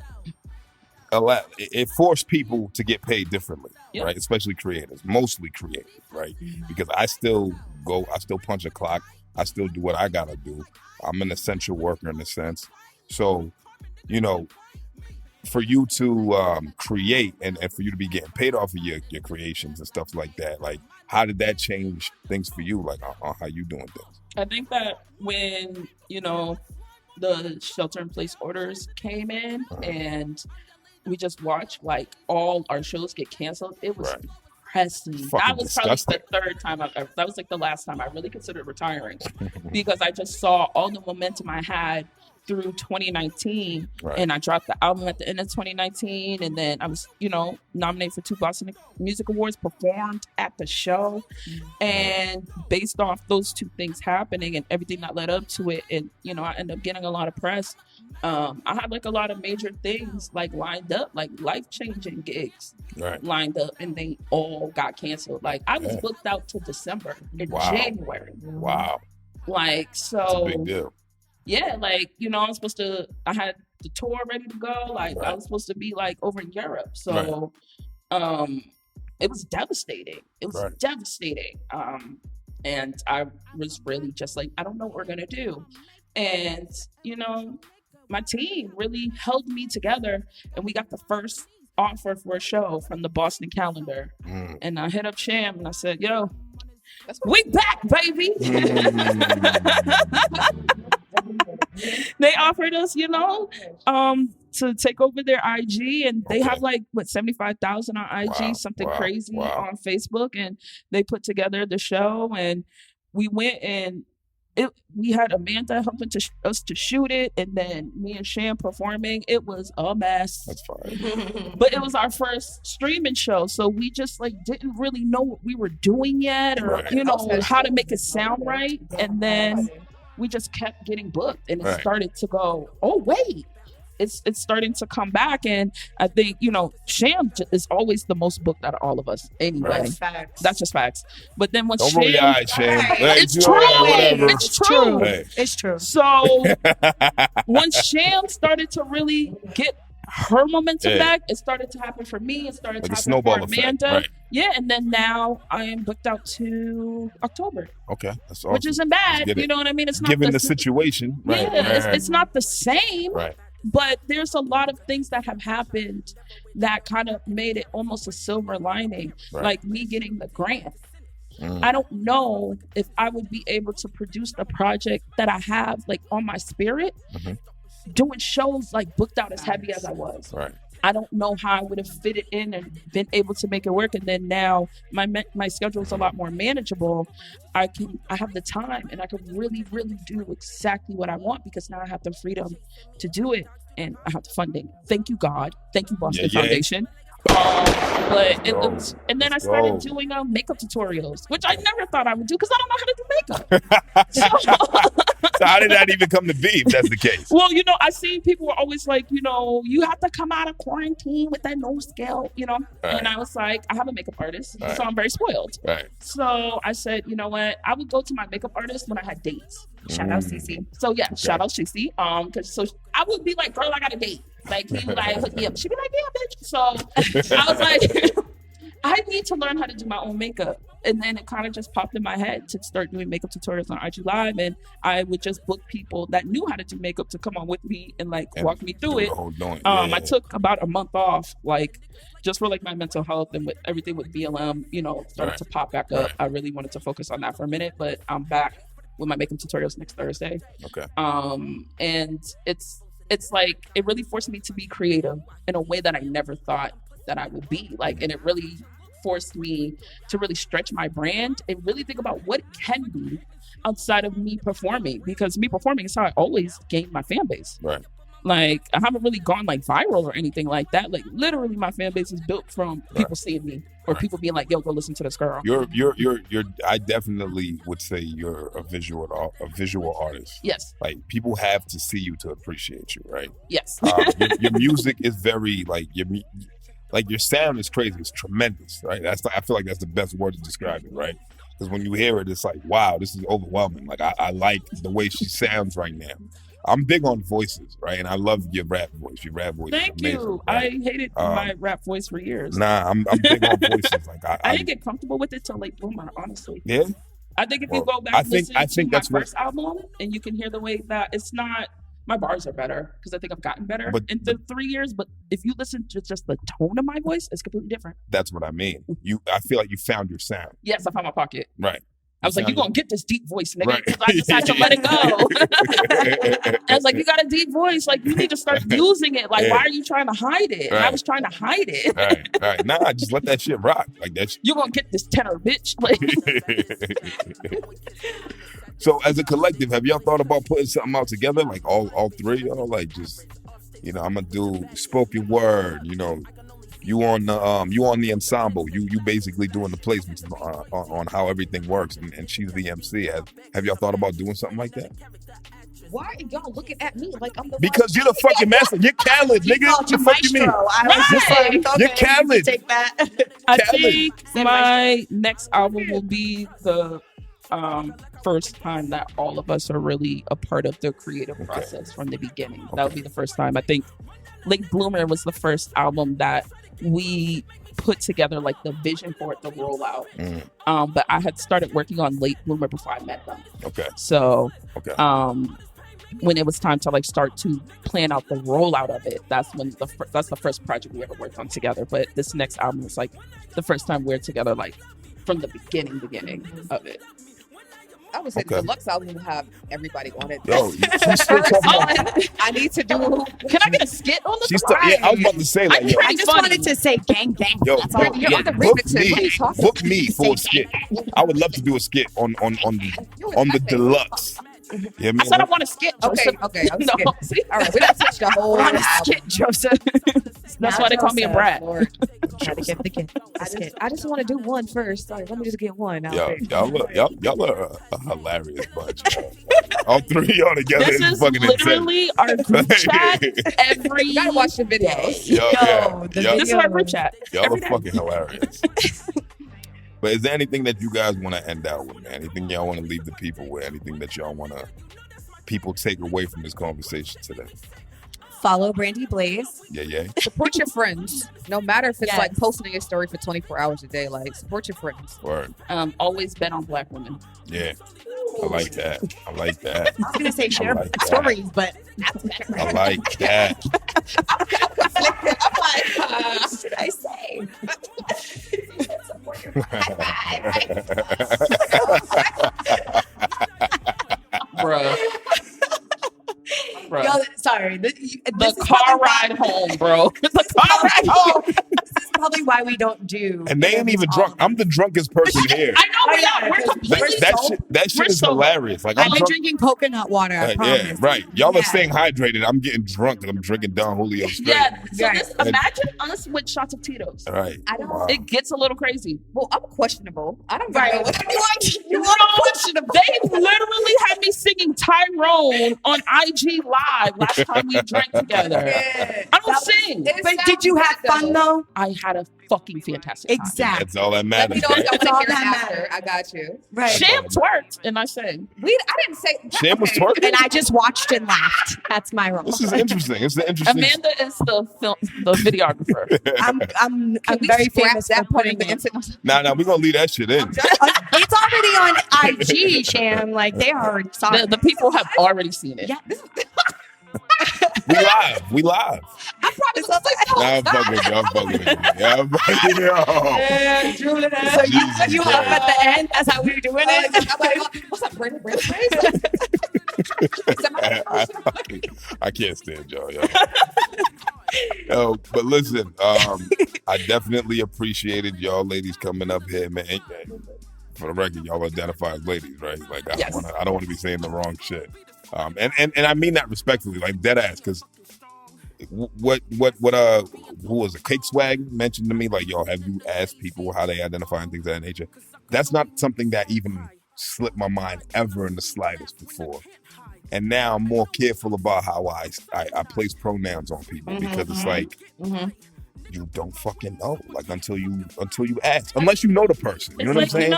it forced people to get paid differently, right? Especially creators, mostly creators, right? Because I still punch a clock. I still do what I gotta do. I'm an essential worker in a sense. So, for you to create and for you to be getting paid off of your creations and stuff like that, like how did that change things for you, like on how you doing things? I think that when, the shelter in place orders came in and we just watched like all our shows get canceled, it was depressing. That was disgusting. probably the third time that was like the last time I really considered retiring because I just saw all the momentum I had through 2019 and I dropped the album at the end of 2019 and then I was, nominated for 2 Boston Music Awards, performed at the show and based off those 2 things happening and everything that led up to it and, I ended up getting a lot of press. I had like a lot of major things like lined up, like life-changing gigs lined up and they all got canceled. Like I was booked out to December in January. Wow. Like, so. That's a big deal. Yeah, like, I had the tour ready to go. Like, I was supposed to be, like, over in Europe. So, it was devastating. It was devastating. And I was really just like, I don't know what we're going to do. And, my team really held me together. And we got the first offer for a show from the Boston Calendar. And I hit up Sham and I said, yo, we back, baby. They offered us, to take over their IG, and they have 75,000 on IG, something crazy on Facebook, and they put together the show, and we went and we had Amanda helping us to shoot it, and then me and Sham performing. It was a mess. That's fine. But it was our first streaming show, so we just didn't really know what we were doing yet, or how to make it sound right. And then we just kept getting booked, and it started to go, oh wait, it's starting to come back. And I think, Sham is always the most booked out of all of us anyway. That's just facts. But then when Sham, it's true. It's true. So once Sham started to really get her momentum back, it started to happen for me. It started to happen for Amanda. Right. Yeah, and then now I am booked out to October. Okay, that's awesome. Which isn't bad. You know what I mean? It's not given the situation. Right. Yeah, it's not the same. Right. But there's a lot of things that have happened that kind of made it almost a silver lining, like me getting the grant. I don't know if I would be able to produce the project that I have on my spirit, doing shows booked out as heavy as I was. Right. I don't know how I would have fit it in and been able to make it work. And then now my schedule is a lot more manageable. I have the time, and I can really, really do exactly what I want, because now I have the freedom to do it, and I have the funding. Thank you, God. Thank you, Boston Foundation. And then I started doing makeup tutorials, which I never thought I would do, because I don't know how to do makeup. So how did that even come to be, if that's the case? Well, I see people were always like, you have to come out of quarantine with that nose scale, And I was like, I have a makeup artist, so I'm very spoiled. Right. So I said, you know what? I would go to my makeup artist when I had dates. Shout out CC. So yeah, shout out CC. Because I would be like, girl, I got a date. He would hook me up. She'd be like, yeah, bitch. So I was like, I need to learn how to do my own makeup. And then it kind of just popped in my head to start doing makeup tutorials on IG Live. And I would just book people that knew how to do makeup to come on with me and walk me through it. I took about a month off, just for my mental health, and with everything with BLM, started to pop back up. I really wanted to focus on that for a minute, but I'm back with my makeup tutorials next Thursday. Okay. And it's it really forced me to be creative in a way that I never thought that I would be. And it really forced me to really stretch my brand and really think about what it can be outside of me performing, because me performing is how I always gained my fan base. Right. I haven't really gone viral or anything like that. Literally my fan base is built from people seeing me or people being like, yo, go listen to this girl. You're I definitely would say you're a visual artist. Yes. People have to see you to appreciate you, right? Yes. Your music is very your sound is crazy. It's tremendous, right? I feel like that's the best word to describe it, right? Because when you hear it, it's wow, this is overwhelming. I like the way she sounds right now. I'm big on voices, right? And I love your rap voice. Your rap voice Thank is amazing. You. Right? I hated my rap voice for years. Nah, I'm big on voices. I didn't get comfortable with it till Late Bloomer, honestly. Yeah? I think if you go back and listen to my first album, and you can hear the way that it's not... My bars are better, because I think I've gotten better in the 3 years. But if you listen to just the tone of my voice, it's completely different. That's what I mean. I feel like you found your sound. Yes, I found my pocket. Right. I was like, you're going to get this deep voice, nigga. Right. I just had to let it go. I was like, you got a deep voice. You need to start using it. Why are you trying to hide it? Right. I was trying to hide it. Right. Nah, just let that shit rock. You're going to get this tenor, bitch. So as a collective, have y'all thought about putting something out together? All three of y'all? I'm going to do spoken word, you on the ensemble. You basically doing the placements on how everything works, and she's the MC. Have y'all thought about doing something like that? Why are y'all looking at me like I'm the Because you're the fucking master. You're Khaled, nigga. What the fuck you mean? You're Khaled. Take that. I think my next album will be the first time that all of us are really a part of the creative process from the beginning. That would be the first time. I think Late Bloomer was the first album that we put together the vision for it to roll out. But I had started working on Late Bloomer before I met them. Okay. So when it was time to start to plan out the rollout of it, that's the first project we ever worked on together. But this next album is the first time we're together from the beginning of it. I would say the deluxe album will have everybody on it. Yo, she's still talking about. I need to do. Can I get a skit on the She's still, yeah, I was about to say like, yo, I just wanted to say gang bang. yo, That's all. You're on the book remix. What are you talking book me for a skit. I would love to do a skit on the deluxe. Yeah, I said I want a skit. Okay, Joseph. okay. I'm No, scared. see? All right, we done touched the whole On a album. skit, Joseph. That's why they call me a brat. Lord. Gotta give the kid. I just want to do one first. Sorry, let me just get one. Y'all are a hilarious bunch. Man. All three of y'all together This is is fucking insane. literally our group chat every You gotta watch the videos. Y'all This is our group chat. are every day. fucking hilarious. But is there anything that you guys want to end out with, man? Anything y'all want to leave the people with? Anything that y'all want to people take away from this conversation today? Follow Brandie Blaze. Yeah. Support your friends, no matter if it's Yes. like posting a story for 24 hours a day. Like support your friends. Word. Always bet on black women. Yeah. I like that. I was gonna say share like that. stories, but that's better. I like that. What should I say? Bruh. Yo, sorry. This The is car probably ride why- home, bro. The car ride home. This is probably why we don't do. And they ain't even drunk. I'm the drunkest person here. I know we're not. We're That- completely That shit We're is sober. hilarious. Like I'm I've been drunk. drinking coconut water. I Yeah, promise. right. Y'all Yeah. are staying hydrated. I'm getting drunk and I'm drinking Don Julio straight. Yeah. So Right. this, imagine us with shots of Tito's. All right. I don't- Wow. It gets a little crazy. Well, I'm questionable. I don't Right. know what You want questionable? They literally had me singing Tyrone on IG Live last time we drank together. I don't sing. But did you have fun though? I had a fucking fantastic time. Exactly. That's all that Let me matters. know if Right? y'all That's all want to hear that after. matters. I got you. Right. Sham twerked and I sang. I didn't say. Sham was okay. twerking? And I just watched and laughed. That's my role. This is interesting. It's an interesting. Amanda is the videographer. I'm Can we very scrap famous that for part putting of the it. internet? Nah, we're gonna leave that shit in. It's already on IG, Sham. Like they already saw it. The people have already seen it. Yeah. We live. I promise. I was like, Nah, I'm fucking with you. I'm fucking with you. Yeah, I'm fucking with you. So Jesus you up Christ. at the end? That's how we were doing it. I'm like, what's up, Brandie Blaze? I can't stand y'all. Yo, but listen, I definitely appreciated y'all ladies coming up here, man. For the record, y'all identify as ladies, right? Like I don't want to be saying the wrong shit. And I mean that respectfully, like dead ass, because who was it? Cake Swag mentioned to me, like, yo, have you asked people how they identify and things of that nature? That's not something that even slipped my mind ever in the slightest before. And now I'm more careful about how I place pronouns on people because it's like you don't fucking know, like until you ask, unless you know the person. You know what I'm saying?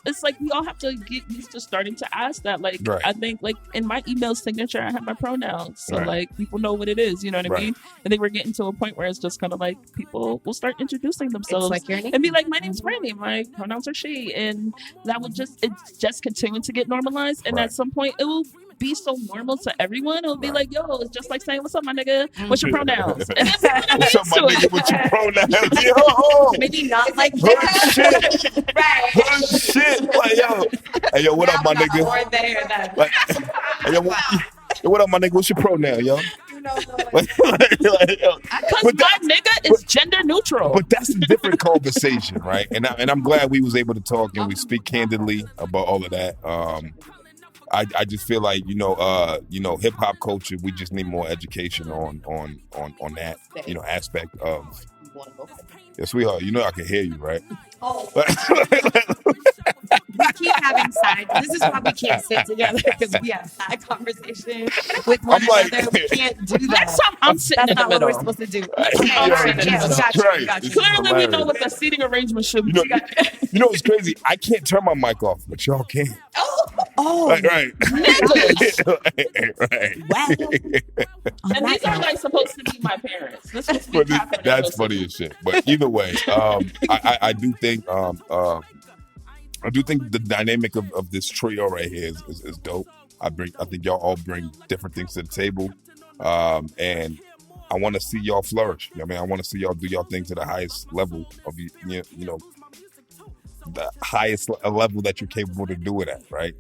It's like we all have to get used to starting to ask that. Like Right. I think like in my email signature, I have my pronouns, so Right. like people know what it is. You know what I Right. mean? I think we're getting to a point where it's just kind of like people will start introducing themselves It's like your name. and be like, "My name's Brandie. My pronouns are she," and that would it's just continuing to get normalized. And Right. at some point, it will be so normal to everyone. It'll be Right. like, "Yo, it's just like saying, what's up, my nigga? What's your pronouns?" And then people will What's get up, my used to nigga? it. With your pronouns, yo? Maybe not like Hood that. shit, Right. hood shit. Like, hey, yo, what up, my nigga? Or there, then. Like, hey, yo, what up, my nigga? What's your pronoun, yo? You know, Like, yo. Because But my nigga is gender neutral. But that's a different conversation, right? And I'm glad we was able to talk and we speak candidly about all of that. I just feel like hip hop culture. We just need more education on that aspect of. Yeah, sweetheart, I can hear you, right? Oh. We keep having side. This is why we can't sit together because we have side conversation with one I'm like- another. We can't do that. Next time I'm sitting That's in the not what we're middle. supposed to do. Yeah, Yeah, got you, right. got you. Clearly, we know Hilarious. what the seating arrangement should be. You know what's crazy? I can't turn my mic off, but y'all can. Oh, Like, right. Niggas. right. well. And these are like supposed to be my parents. This was But that's funny as shit. But either way, I do think the dynamic of this trio right here is dope. I think y'all all bring different things to the table, and I want to see y'all flourish. I mean, I want to see y'all do y'all thing to the highest level of the highest level that you're capable to do it at, right?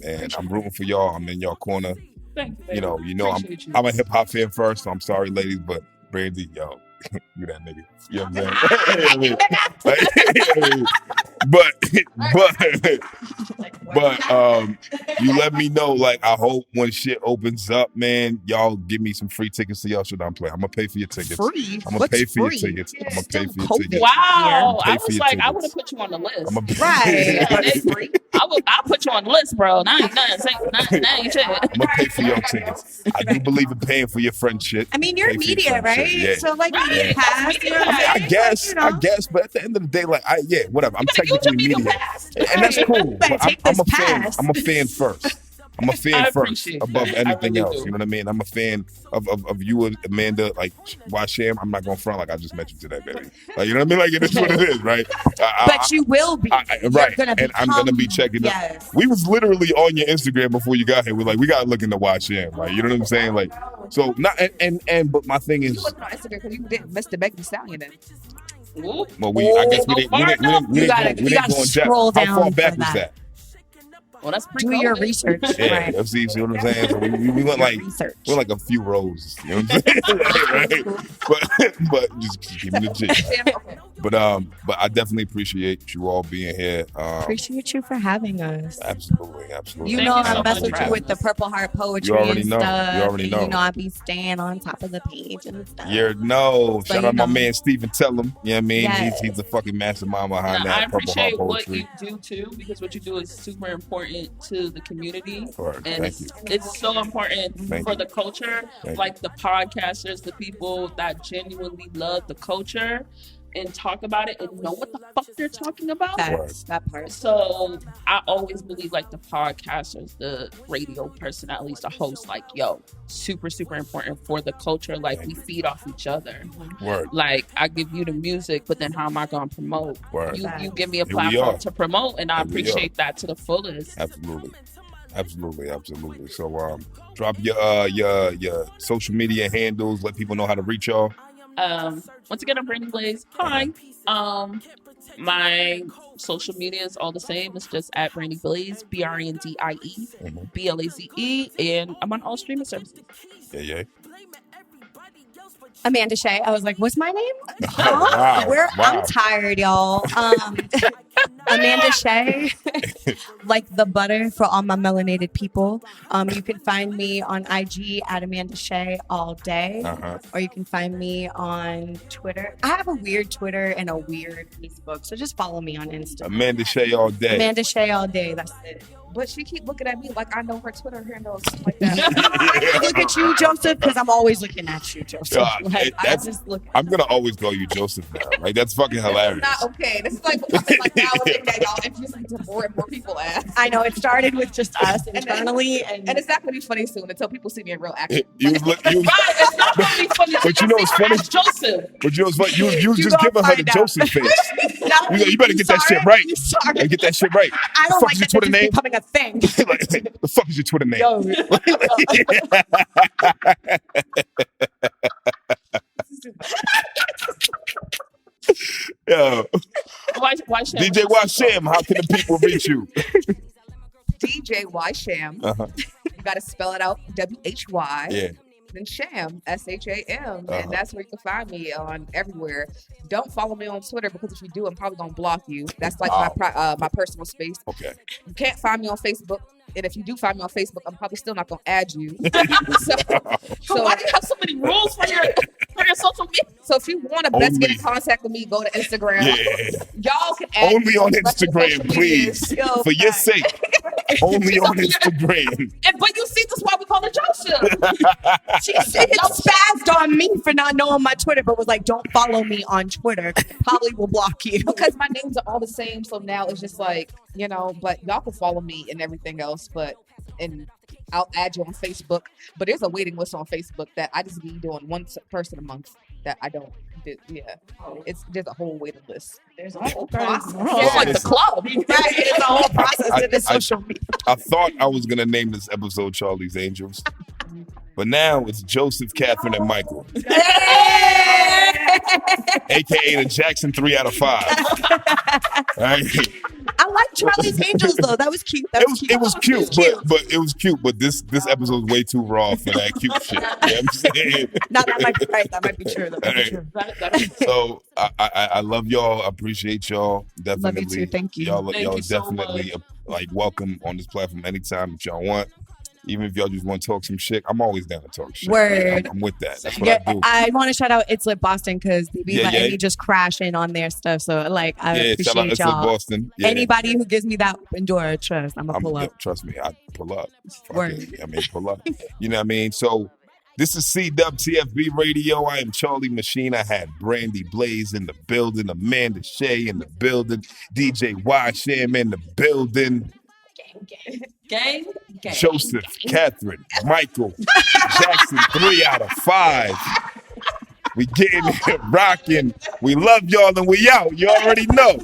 And I'm rooting for y'all. I'm in y'all corner. Thank you, baby. Appreciate you. I'm a hip hop fan first, so I'm sorry, ladies, but Brandie, yo, you that nigga. You know what I'm saying? But you let me know. Like, I hope when shit opens up, man, y'all give me some free tickets to y'all shit I'm playing. I'm gonna pay for your tickets. Free? I'm gonna pay for your tickets. I'm gonna pay for your tickets. Wow, Pay I for was your like, I tickets. would have put you on the list. Right. I'll put you on the list, bro. Now ain't nothing. Now ain't shit. I'm gonna pay for your tickets. I do believe in paying for your friend shit. I mean, you're Pay for your media, friend right? shit, yeah. So like media pass, you know what I mean, I'm I saying? guess, Like, you know. but at the end of the day, like, whatever. I'm But use technically your media, pass. and that's cool. Better But take I'm this a fan. pass. I'm a fan first. I'm a fan I first appreciate above that. I anything really else. do. You know what I mean? I'm a fan of you and Amanda, like WhySham. I'm not gonna front like I just met you today, baby. Like, you know what I mean? Like, it is what it is, right? But you will be. You're right. gonna And I'm gonna be checking up. Yes. We was literally on your Instagram before you got here. We're like, we gotta look into WhySham. Like, you know what I'm saying? Like, so not but my thing You is, wasn't on Instagram because you didn't miss the Meg Thee Stallion then. Ooh. well, I guess we didn't go in depth. scroll How far down back for was that. that? Well, that's Do your pre-COVID. research. Yeah, Right. let's see what I'm saying. So we went like Research. we're like a few rows, you know what I'm saying? Right? But just keeping it G. But I definitely appreciate you all being here. Appreciate you for having us. Absolutely. You Thank know you so I much mess for with you having with the us. Purple Heart poetry You already and know. stuff. You already and know. You know I be staying on top of the page and stuff. Shout So, out my you know. man Stephen Tellum. You know what I mean? Yes. He's the fucking mastermind behind Now, I that Purple Heart appreciate what poetry. you do too, because what you do is super important to the community, Right, and thank you. it's so important Thank for you. the culture. Thank Like the podcasters, the people that genuinely love the culture and talk about it and know what the fuck they're talking about. Facts, that part. So I always believe like the podcasters, the radio personalities, the hosts, like, yo, super, super important for the culture. Like we feed off each other. Word. Like I give you the music, but then how am I gonna promote? Word. You give me a Here we are. platform to promote, and I Here we appreciate that to the fullest. Absolutely. So drop your social media handles, let people know how to reach y'all. Once again, I'm Brandie Blaze. Hi. My social media is all the same. It's just at Brandie Blaze, BRANDIE BLAZE, and I'm on all streaming services. Yeah. Amanda Shea. I was like, what's my name? Wow. I'm tired, y'all. Amanda Shea, like the butter for all my melanated people. You can find me on IG at Amanda Shea all day, or you can find me on Twitter. I have a weird Twitter and a weird Facebook, so just follow me on Instagram. Amanda Shea all day. Amanda Shea all day. That's it. But she keep looking at me like I know her Twitter handle or something like that. Look at you, Joseph, because I'm always looking at you, Joseph. Like, I that's- just look. I'm gonna always call you Joseph now. Like, that's fucking hilarious. Not okay. This is like now a thing that y'all introduce like to more and more people ask. I know it started with just us internally, And it's not gonna be funny soon until people see me in real action. You was Right, it's not really funny. But you know what's funny? That's Joseph. But you know what's funny? You was You just gonna giving her the find out. Joseph face. No, You better get that shit sorry. right. You sorry. Gotta get that shit right. I don't The fuck like is your that Twitter this is name? becoming a thing. Like, the fuck is your Twitter name? Yo, Yo, Why Sham? DJ WhySham, how can the people reach you? DJ WhySham. You gotta spell it out WHY. Yeah. Then Sham, SHAM, Uh-huh. and that's where you can find me on everywhere. Don't follow me on Twitter because if you do, I'm probably gonna block you. That's like my personal space. Okay. You can't find me on Facebook, and if you do find me on Facebook, I'm probably still not gonna add you. So why do you have so many rules for your social media? So if you want to best get in Only- contact with me, go to Instagram. Yeah. Y'all can add Only me on rest of the Instagram, social please. medias. Yo, For your facts. sake. Only on Instagram. But you see, that's why we call it Joseph. she spazzed on me for not knowing my Twitter, but was like, "Don't follow me on Twitter. Probably will block you." Because my names are all the same, so now it's just like, but y'all can follow me and everything else, and I'll add you on Facebook. But there's a waiting list on Facebook that I just be doing one person a month that I don't do. Yeah, there's a whole waiting list. There's a whole process. process. It's like the club. Right, it's a whole process to the social media. I thought I was gonna name this episode Charlie's Angels. But now it's Joseph, Catherine, and Michael. AKA the Jackson 3 out of 5. Right? I like Charlie's Angels though. That was cute. That was cute. It was cute, but it was cute. But this episode was way too raw for that cute shit. You know what I'm saying? No, that might be right. That might be true. That might be true. So I love y'all. I appreciate y'all. Definitely. Love you too. Thank you. Y'all you so definitely like welcome on this platform anytime that y'all want. Even if y'all just want to talk some shit, I'm always down to talk shit. Word. I'm with that. That's what I do. I want to shout out ItsLitBoston because they be letting me just crash in on their stuff. So like I appreciate shout out y'all. ItsLitBoston. Yeah. Anybody who gives me that open door, trust, I'm gonna pull up. Trust me, I pull up. Word. Pull up. You know what I mean? So this is CWTFB Radio. I am Charlie MaSheen. I had Brandie Blaze in the building, Amanda Shea in the building, DJ WhySham in the building. Gang. Joseph, Catherine, Michael, Jackson, 3 out of 5. We getting it rocking. We love y'all and we out. You already know.